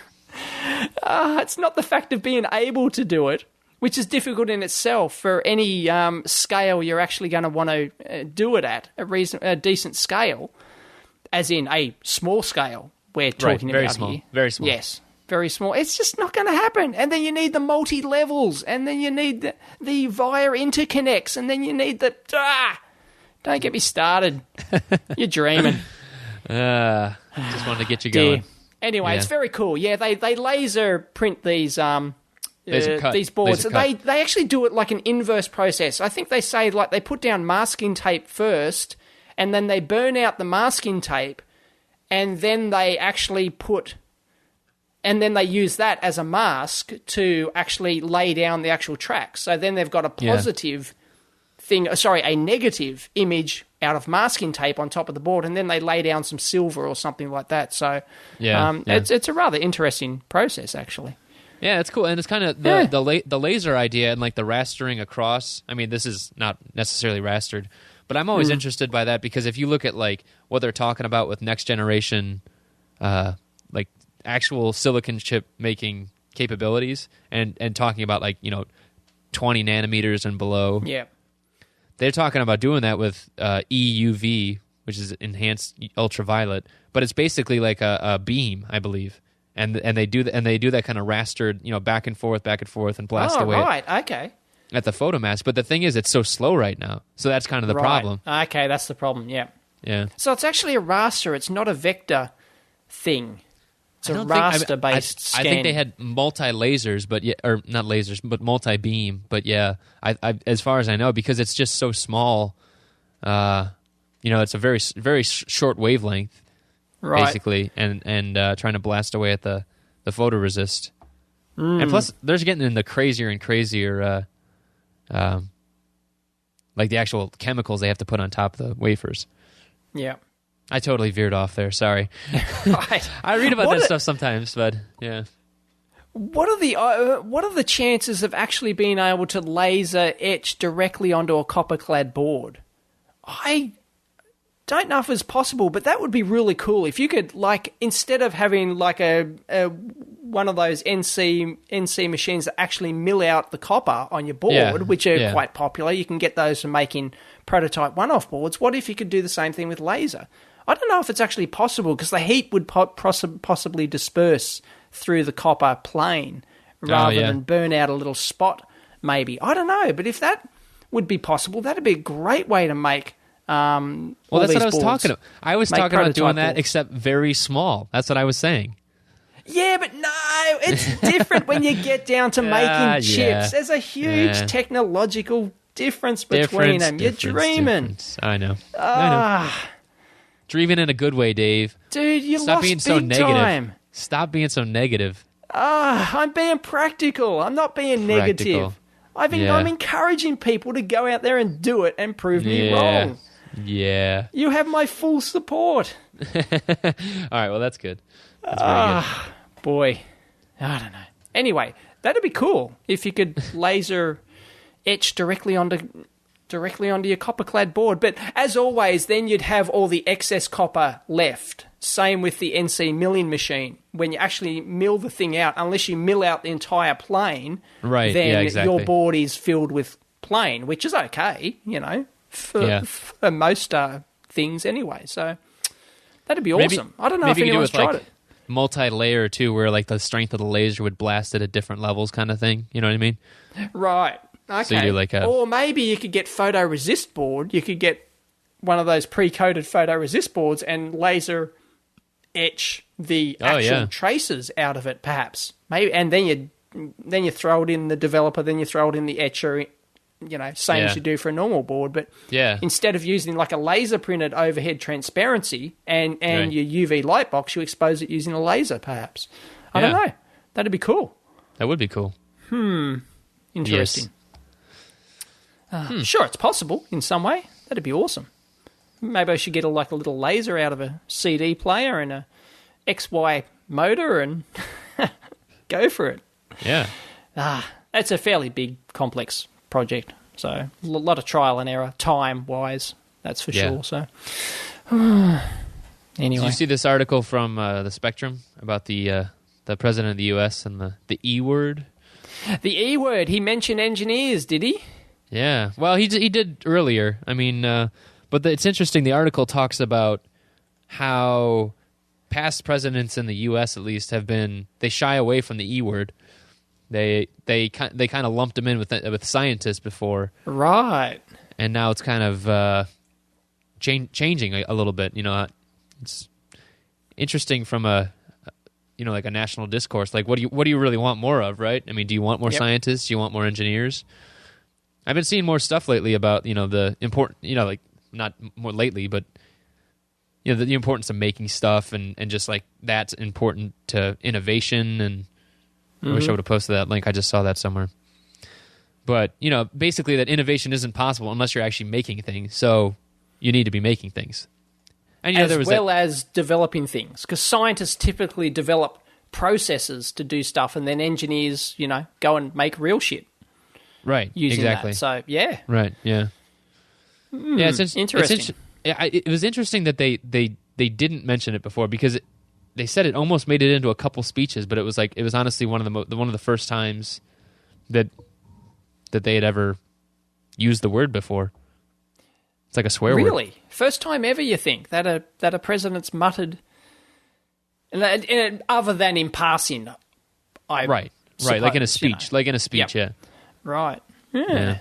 It's not the fact of being able to do it, which is difficult in itself for any scale you're actually going to want to do it at, a decent scale, as in a small scale we're talking very about small, here. very small. Yes, very small. It's just not going to happen. And then you need the multi-levels, and then you need the via interconnects, and then you need the... Don't get me started. You're dreaming. Just wanted to get you going. Anyway, It's very cool. Yeah, they laser print these these boards. They actually do it like an inverse process. I think they say like they put down masking tape first, and then they burn out the masking tape, and then they actually use that as a mask to actually lay down the actual tracks. So then they've got a positive a negative image out of masking tape on top of the board, and then they lay down some silver or something like that. So it's a rather interesting process, actually. Yeah, it's cool, and it's kind of the laser idea and like the rastering across. I mean, this is not necessarily rastered, but I'm always interested by that because if you look at like what they're talking about with next generation, like actual silicon chip making capabilities, and talking about like 20 nanometers and below. Yeah. They're talking about doing that with EUV, which is enhanced ultraviolet, but it's basically like a beam, I believe, and they do that kind of rastered, back and forth, and blast away. Oh, right, okay. At the photomask, but the thing is, it's so slow right now, so that's kind of the problem. Okay, that's the problem. Yeah. Yeah. So it's actually a raster. It's not a vector thing. It's a raster-based scan. I think they had multi-lasers, or not lasers, but multi-beam. But yeah, I as far as I know, because it's just so small, it's a very very short wavelength, basically, and trying to blast away at the photoresist. And plus, they're getting into crazier and crazier, like the actual chemicals they have to put on top of the wafers. Yeah. I totally veered off there. Sorry. Right. I read about that stuff sometimes, but yeah. What are the chances of actually being able to laser etch directly onto a copper-clad board? I don't know if it's possible, but that would be really cool if you could, like, instead of having like a one of those NC machines that actually mill out the copper on your board, which are quite popular. You can get those for making prototype one-off boards. What if you could do the same thing with laser? I don't know if it's actually possible because the heat would possibly disperse through the copper plane rather than burn out a little spot, maybe. I don't know, but if that would be possible, that'd be a great way to make well, that's what I was talking about. I was talking about doing that, except very small. That's what I was saying. Yeah, but no, it's different when you get down to making chips. There's a huge technological difference between them. You're dreaming. I know. Dreaming in a good way, Dave. Dude, you Stop lost being so big negative. time. Stop being so negative. I'm being practical. I'm not being negative. I'm encouraging people to go out there and do it and prove me wrong. Yeah. You have my full support. All right, well, that's good. That's very good. Boy. I don't know. Anyway, that'd be cool if you could laser etch directly onto your copper-clad board. But as always, then you'd have all the excess copper left. Same with the NC milling machine. When you actually mill the thing out, unless you mill out the entire plane, then your board is filled with plane, which is okay, for most things anyway. So that'd be awesome. I don't know if anyone's tried it. Multi-layer too, where like the strength of the laser would blast it at different levels, kind of thing. You know what I mean? Right. Okay. So you do like or maybe you could get photoresist board. You could get one of those pre-coated photoresist boards and laser etch the actual traces out of it, perhaps. Maybe, and then you throw it in the developer. Then you throw it in the etcher. Same as you do for a normal board, but instead of using like a laser printed overhead transparency and your UV light box, you expose it using a laser, perhaps. I don't know. That'd be cool. That would be cool. Interesting. Yes. Sure, it's possible in some way. That'd be awesome. Maybe I should get a little laser out of a CD player and a XY motor and go for it. Yeah. It's a fairly big, complex project. So a lot of trial and error, time-wise, that's for sure. So anyway. Did you see this article from the Spectrum about the president of the U.S. and the E word? The E word. He mentioned engineers, did he? Yeah. Well, he did earlier. I mean, but it's interesting. The article talks about how past presidents in the U.S. at least they shy away from the E word. They kind of lumped him in with scientists before, right? And now it's kind of changing a little bit. You know, it's interesting from like a national discourse. Like, what do you really want more of, right? I mean, do you want more scientists? Do you want more engineers? I've been seeing more stuff lately about the important, like not more lately, but the importance of making stuff and just like that's important to innovation. And I wish I would have posted that link. I just saw that somewhere. But basically that innovation isn't possible unless you're actually making things. So you need to be making things. And as developing things, because scientists typically develop processes to do stuff, and then engineers, go and make real shit. Right. Using exactly. that. So yeah. Right. Yeah. Yeah. It's interesting. It was interesting that they didn't mention it before because they said it almost made it into a couple speeches, but it was honestly one of the first times that they had ever used the word before. It's like a swear word. Really? First time ever, you think, that a president's muttered, and other than in passing, right, like in a speech, yeah. Right. Yeah.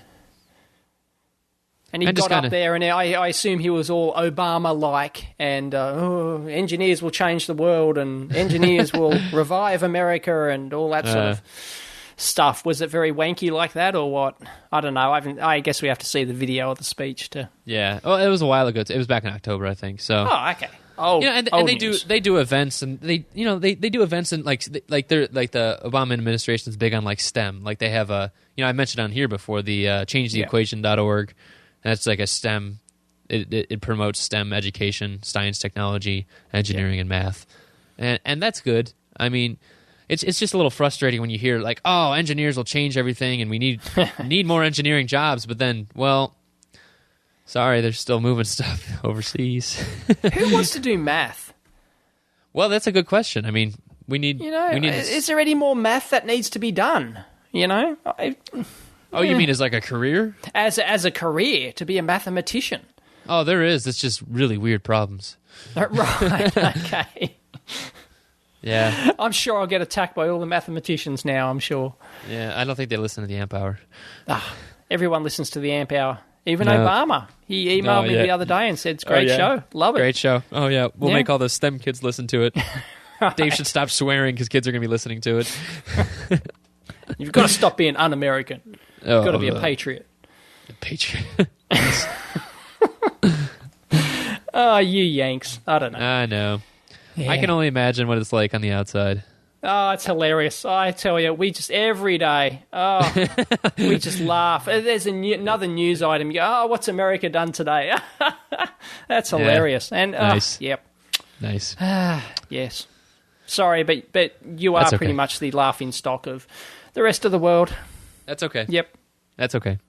And he got up there, and I assume he was all Obama-like, and engineers will change the world, and engineers will revive America, and all that sort of stuff. Was it very wanky like that, or what? I don't know. I guess we have to see the video of the speech to. Yeah. Oh, it was a while ago. It was back in October, I think. So. Oh, okay. Oh, and they do events, and they do events, and like the Obama administration is big on like STEM. Like they have I mentioned on here before the changetheequation.org. That's like a STEM. It promotes STEM education, science, technology, engineering, and math, and that's good. I mean, it's just a little frustrating when you hear like, oh, engineers will change everything, and we need more engineering jobs. But then, well, sorry, they're still moving stuff overseas. Who wants to do math? Well, that's a good question. I mean, we need. Is there any more math that needs to be done? Oh, you mean as like a career? As a career, to be a mathematician. Oh, there is. It's just really weird problems. Right, okay. Yeah. I'm sure I'll get attacked by all the mathematicians now, I'm sure. Yeah, I don't think they listen to the Amp Hour. Everyone listens to the Amp Hour. Even Obama. He emailed me the other day and said, it's a great show. Love it. Great show. Oh, yeah. We'll make all the STEM kids listen to it. Right. Dave should stop swearing because kids are going to be listening to it. You've got to stop being un-American. You've got to be a patriot. A patriot. Oh, you Yanks. I don't know. I know. Yeah. I can only imagine what it's like on the outside. Oh, it's hilarious. I tell you, we just, every day, we just laugh. There's another news item. You go, what's America done today? That's hilarious. Yeah. And nice. Yep. Nice. Yes. Sorry, but you are pretty much the laughing stock of the rest of the world. That's okay. Yep. That's okay.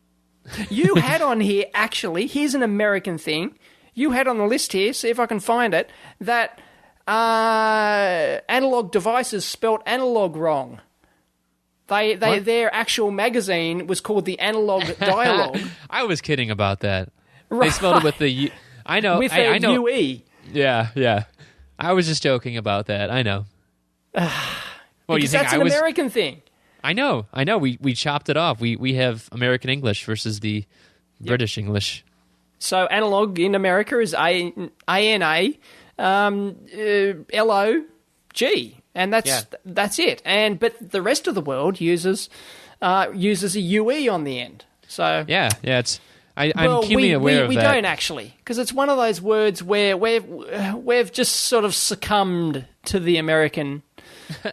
You had on here, actually, here's an American thing. You had on the list here, see if I can find it, that analog devices spelt analog wrong. Their actual magazine was called the Analog Dialogue. I was kidding about that. Right. They spelled it with the U. I know. With I know. UE. Yeah. I was just joking about that. I know. Well, you think that's an American thing. I know. We chopped it off. We have American English versus the British English. So analog in America is ANA LOG, and that's it. But the rest of the world uses a UE on the end. So I'm keenly aware of that. We don't actually, because it's one of those words where we've just sort of succumbed to the American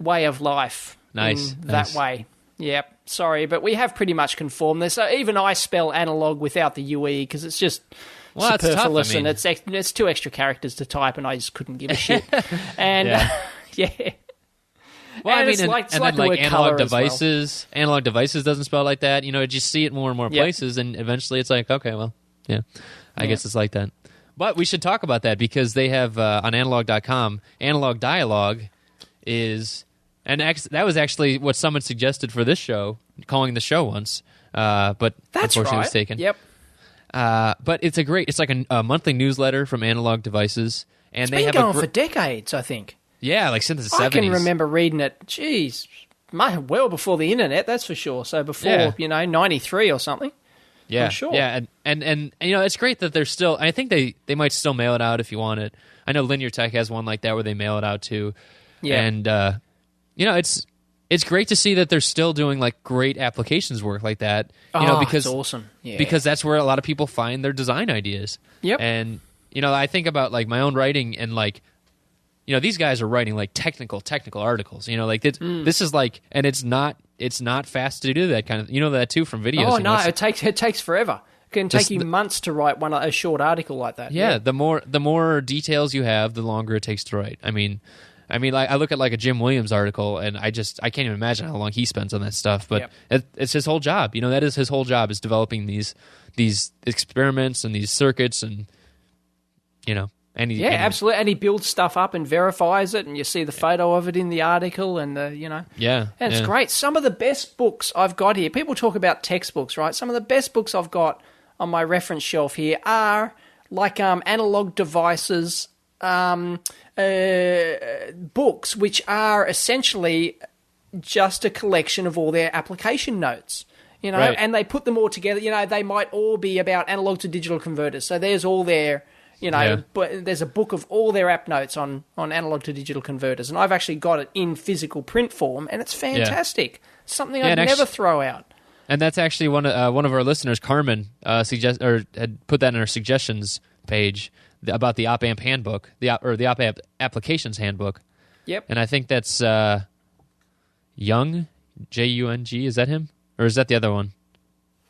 way of life. Nice. in that way. Yep. Sorry, but we have pretty much conformed this. So even I spell analog without the UE because it's just superfluous, and it's 2 extra characters to type, and I just couldn't give a shit. And yeah. Well, and I mean, it's like and then the word analog colour as well. devices. Analog devices doesn't spell like that. You just see it more and more places, and eventually it's like, okay, well, yeah, I guess it's like that. But we should talk about that because they have on analog.com, analog dialogue is, and that was actually what someone suggested for this show, calling the show once, but that's unfortunately right. it was taken. Yep. But it's like a monthly newsletter from Analog Devices, and It's they been have going for decades, I think. Yeah, like since the 70s. I can remember reading it. Jeez, well before the internet, that's for sure. So before 93 or something. Yeah, I'm sure. Yeah, and it's great that they're still. I think they might still mail it out if you want it. I know Linear Tech has one like that where they mail it out too. Yeah, and it's great to see that they're still doing like great applications work like that. Because it's awesome. Yeah. Because that's where a lot of people find their design ideas. Yep. And I think about like my own writing and like. These guys are writing like technical articles. This is like, and it's not fast to do that kind of. That too from videos. Oh no, it takes forever. It can take you months to write a short article like that. Yeah, the more details you have, the longer it takes to write. I mean, like I look at like a Jim Williams article, and I can't even imagine how long he spends on that stuff. But it's his whole job. That is his whole job, is developing these experiments and these circuits, and absolutely. And he builds stuff up and verifies it, and you see the photo of it in the article, and and it's great. Some of the best books I've got here. People talk about textbooks, right? Some of the best books I've got on my reference shelf here are like Analog Devices books, which are essentially just a collection of all their application notes. Right. And they put them all together. They might all be about analog to digital converters. So there's all their. But there's a book of all their app notes on analog to digital converters, and I've actually got it in physical print form, and it's fantastic. Something I'd never throw out. And that's actually one of our listeners, Carmen, had put that in our suggestions page about the op amp handbook, the op amp applications handbook. Yep. And I think that's Jung, Jung. Is that him, or is that the other one?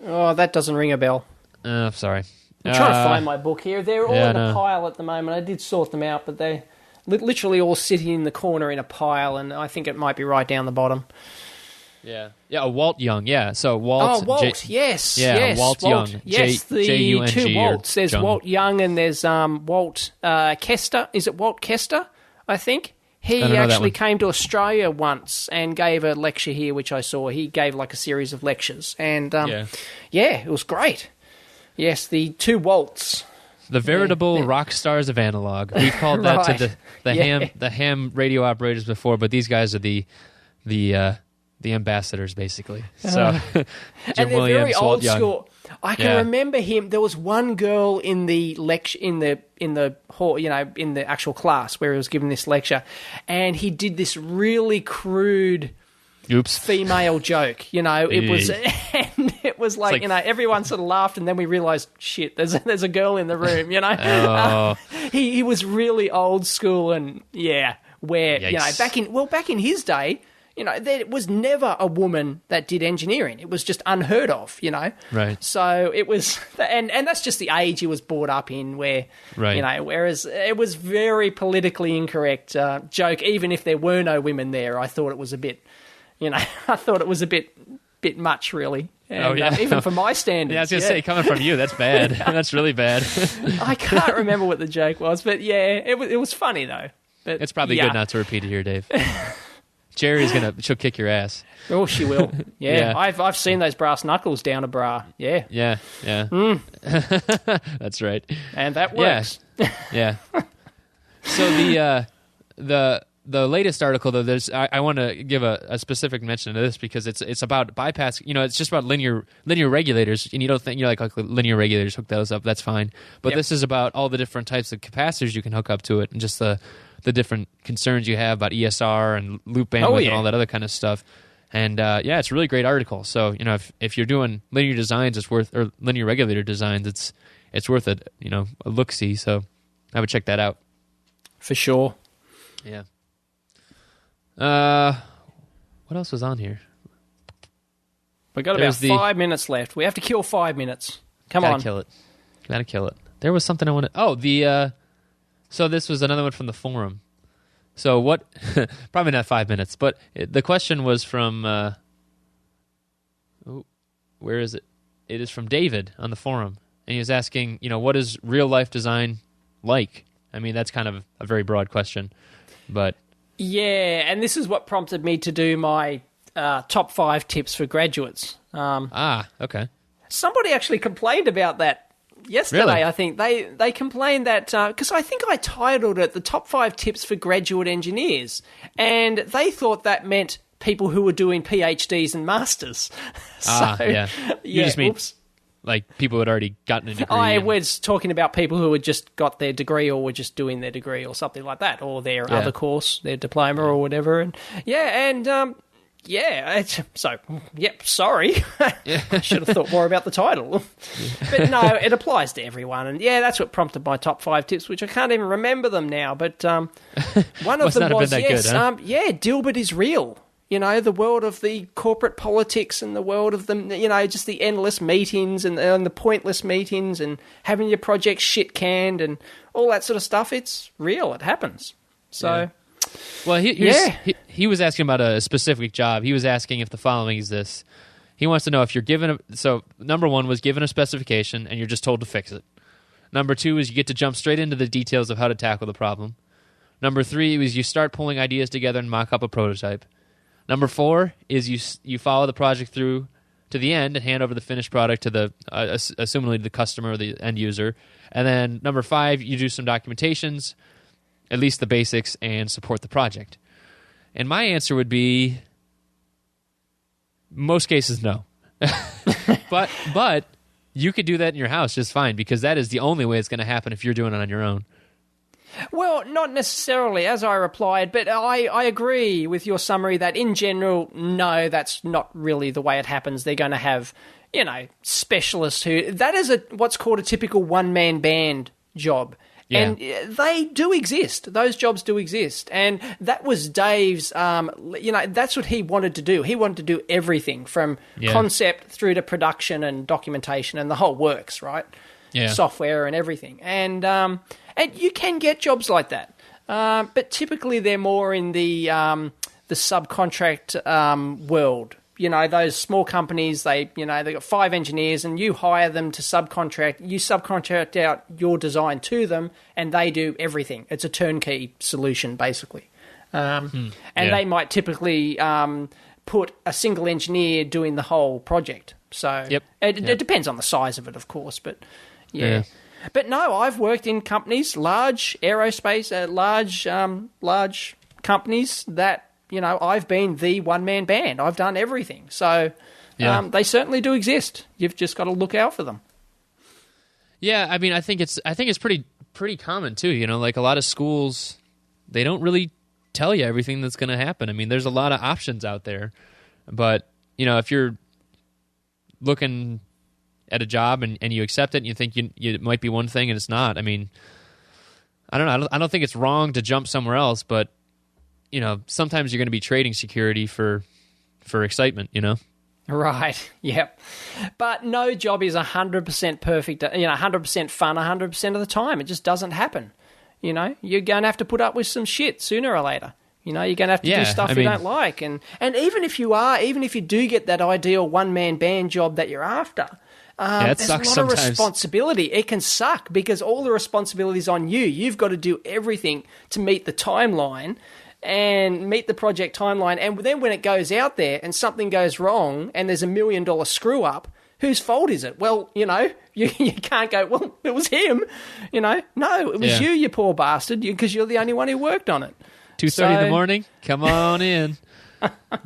Oh, that doesn't ring a bell. Sorry. I'm trying to find my book here. They're all in a pile at the moment. I did sort them out, but they're literally all sitting in the corner in a pile, and I think it might be right down the bottom. Yeah, Walt Young. Yeah, so Walt. Oh, Walt. Yes. Walt Young. Yes, the J-U-N-G two Walts. There's Jung. Walt Young and there's Walt Kester. Is it Walt Kester? I think. He actually came to Australia once and gave a lecture here, which I saw. He gave like a series of lectures, and it was great. Yes, the two Walts. The veritable rock stars of analog. We've called that to the ham radio operators before, but these guys are the ambassadors, basically. So, Jim and they're Williams, very Walt old Young. school. I can remember him. There was one girl in the lecture in the hall, in the actual class where he was giving this lecture, and he did this really crude. Oops. Female joke, it was, and it was like, everyone sort of laughed, and then we realized, shit, there's a girl in the room, Oh. He was really old school, and where Yikes. back in his day, there was never a woman that did engineering. It was just unheard of, Right. So it was, and that's just the age he was brought up in, where, whereas it was very politically incorrect joke, even if there were no women there. I thought it was a bit. I thought it was a bit much, really. And, even for my standards. Yeah, I was going to say, coming from you, that's bad. That's really bad. I can't remember what the joke was, but it was funny, though. But, it's probably good not to repeat it here, Dave. Jeri's she'll kick your ass. Oh, she will. Yeah. I've seen those brass knuckles down a bra. Yeah. Yeah. That's right. And that works. Yeah. So the latest article, though, I want to give a specific mention to this because it's about bypass. It's just about linear regulators, and you don't think like linear regulators, hook those up. That's fine, but this is about all the different types of capacitors you can hook up to it, and just the different concerns you have about ESR and loop bandwidth and all that other kind of stuff. And it's a really great article. So if you're doing linear designs, or linear regulator designs, it's worth it. A look see. So I would check that out for sure. Yeah. What else was on here? We've got about 5 minutes left. We have to kill 5 minutes. Come on. Gotta kill it. There was something I wanted... Oh, so this was another one from the forum. So what... Probably not 5 minutes, but the question was from... where is it? It is from David on the forum. And he was asking, what is real-life design like? I mean, that's kind of a very broad question, but... Yeah, and this is what prompted me to do my top 5 tips for graduates. Okay. Somebody actually complained about that yesterday, really? I think. They complained that... Because I think I titled it The Top 5 Tips for Graduate Engineers, and they thought that meant people who were doing PhDs and masters. Yeah. You just mean... Oops. Like people who had already gotten a degree. I was talking about people who had just got their degree or were just doing their degree or something like that, or their other course, their diploma or whatever. And sorry. I should have thought more about the title. But no, it applies to everyone. And that's what prompted my top 5 tips, which I can't even remember them now. But one of them was, Dilbert is real. The world of the corporate politics and the world of the, just the endless meetings and the pointless meetings and having your project shit canned and all that sort of stuff. It's real. It happens. So, well, he was asking about a specific job. He was asking if the following exists. He wants to know if you're given so number 1 was given a specification and you're just told to fix it. Number 2 is you get to jump straight into the details of how to tackle the problem. Number 3 is you start pulling ideas together and mock up a prototype. Number 4 is you follow the project through to the end and hand over the finished product to the assumingly the customer or the end user. And then number 5, you do some documentations, at least the basics, and support the project. And my answer would be most cases no. but you could do that in your house just fine because that is the only way it's going to happen if you're doing it on your own. Well, not necessarily, as I replied, but I agree with your summary that in general, no, that's not really the way it happens. They're going to have, specialists who... That is what's called a typical one-man band job. Yeah. And they do exist. Those jobs do exist. And that was Dave's, that's what he wanted to do. He wanted to do everything from concept through to production and documentation and the whole works, right? Yeah. Software and everything. And you can get jobs like that. But typically they're more in the subcontract world. Those small companies, they've got 5 engineers and you hire them to subcontract. You subcontract out your design to them and they do everything. It's a turnkey solution, basically. They might typically put a single engineer doing the whole project. So it depends on the size of it, of course, but yeah. But no, I've worked in companies, large aerospace, large companies that, I've been the one-man band. I've done everything. So they certainly do exist. You've just got to look out for them. Yeah, I mean, I think it's pretty common too. Like a lot of schools, they don't really tell you everything that's going to happen. I mean, there's a lot of options out there, but if you're looking at a job and you accept it and you think it might be one thing and it's not. I mean, I don't know. I don't think it's wrong to jump somewhere else, but sometimes you're going to be trading security for excitement, Right. Yep. But no job is 100% perfect, 100% fun 100% of the time. It just doesn't happen. You're going to have to put up with some shit sooner or later. You're going to have to do stuff you don't like. And even if you do get that ideal one-man band job that you're after, there's a lot of responsibility. It can suck because all the responsibility is on you. You've got to do everything to meet the timeline and meet the project timeline. And then when it goes out there and something goes wrong and there's $1 million screw up, whose fault is it? Well, you can't go, well, it was him. No, it was you poor bastard, because you're the only one who worked on it. 2:30 in the morning, come on in.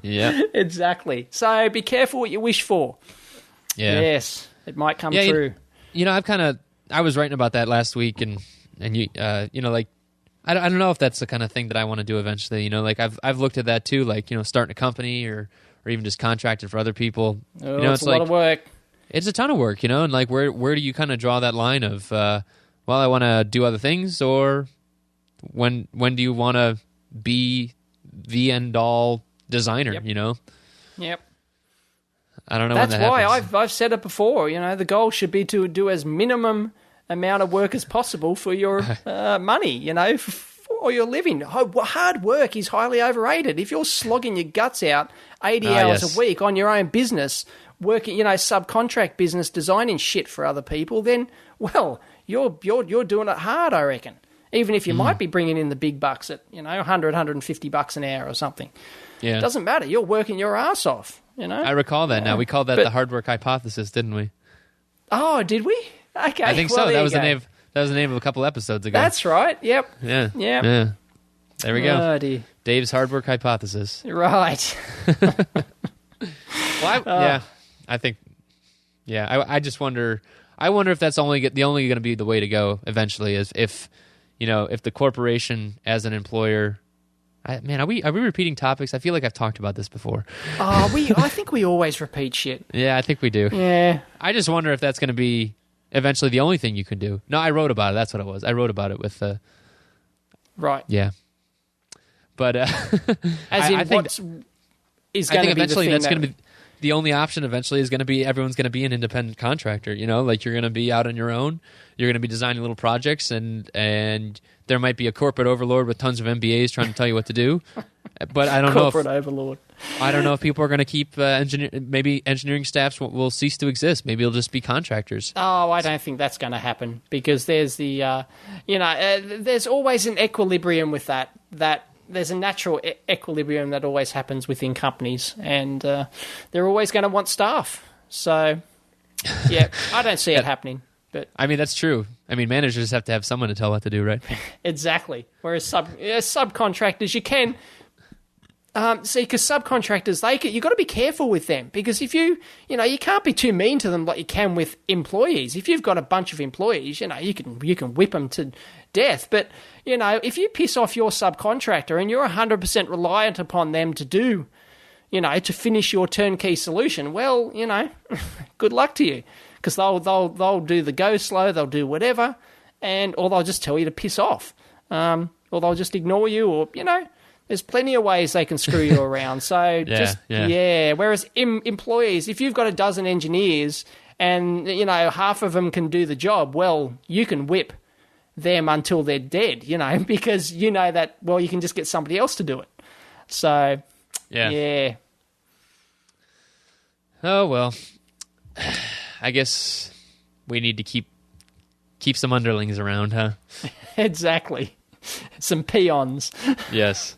Yeah, exactly. So be careful what you wish for. Yeah. Yes, it might come true. I was writing about that last week, and you, like, I don't know if that's the kind of thing that I want to do eventually. Like I've looked at that too, like starting a company or even just contracting for other people. It's a lot of work. It's a ton of work, and like where do you kind of draw that line of, I want to do other things, or when do you want to be the end all designer. Yep. You know. Yep. I don't know. That's when that why happens. I've said it before. The goal should be to do as minimum amount of work as possible for your money. For your living. Hard work is highly overrated. If you're slogging your guts out 80 hours yes. a week on your own business, working, subcontract business, designing shit for other people, then you're doing it hard, I reckon. Even if you might be bringing in the big bucks at 100, 150 bucks an hour or something. Yeah. It doesn't matter. You're working your ass off. I recall that now. We called that the hard work hypothesis, didn't we? Oh, did we? Okay. I think so. That was the name. That was the name of a couple episodes ago. That's right. Yep. Yeah. Yep. Yeah. There we go. Oh, dear. Dave's hard work hypothesis. Right. I think. Yeah. I just wonder. I wonder if that's only going to be the way to go eventually. Is if the corporation as an employer. Are we repeating topics? I feel like I've talked about this before. I think we always repeat shit. Yeah, I think we do. Yeah. I just wonder if that's going to be eventually the only thing you can do. No, I wrote about it. That's what it was. I wrote about it with Right. Yeah. But as in I think what's is going to be eventually the thing that's going to be the only option. Eventually is going to be everyone's going to be an independent contractor. Like you're going to be out on your own. You're going to be designing little projects, and there might be a corporate overlord with tons of MBAs trying to tell you what to do. But I don't know if corporate overlord. I don't know if people are going to keep maybe engineering staffs will cease to exist. Maybe it'll just be contractors. Oh, I don't think that's going to happen because there's there's always an equilibrium with that there's a natural equilibrium that always happens within companies, and they're always going to want staff. So, yeah, I don't see it happening. But that's true. Managers have to have someone to tell what to do, right? Exactly. Whereas subcontractors, you can because subcontractors, you got to be careful with them because if you can't be too mean to them like you can with employees. If you've got a bunch of employees, you can whip them to death. But if you piss off your subcontractor and you're 100% reliant upon them to do, to finish your turnkey solution, well, good luck to you. Because they'll do the go slow, they'll do whatever, or they'll just tell you to piss off, or they'll just ignore you, or there's plenty of ways they can screw you around. So Whereas employees, if you've got a dozen engineers and half of them can do the job, well, you can whip them until they're dead, because that you can just get somebody else to do it. So yeah. Oh well. I guess we need to keep some underlings around, huh? Exactly. Some peons. Yes.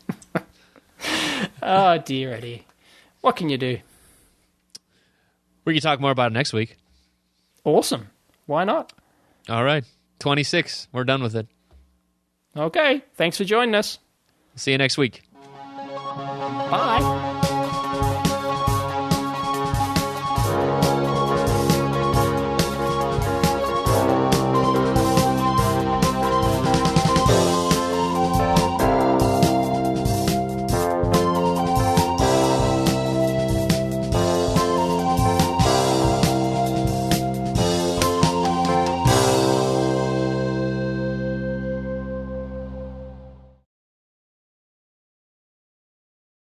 Oh, dear, Eddie. What can you do? We can talk more about it next week. Awesome. Why not? All right. 26. We're done with it. Okay. Thanks for joining us. See you next week. Bye.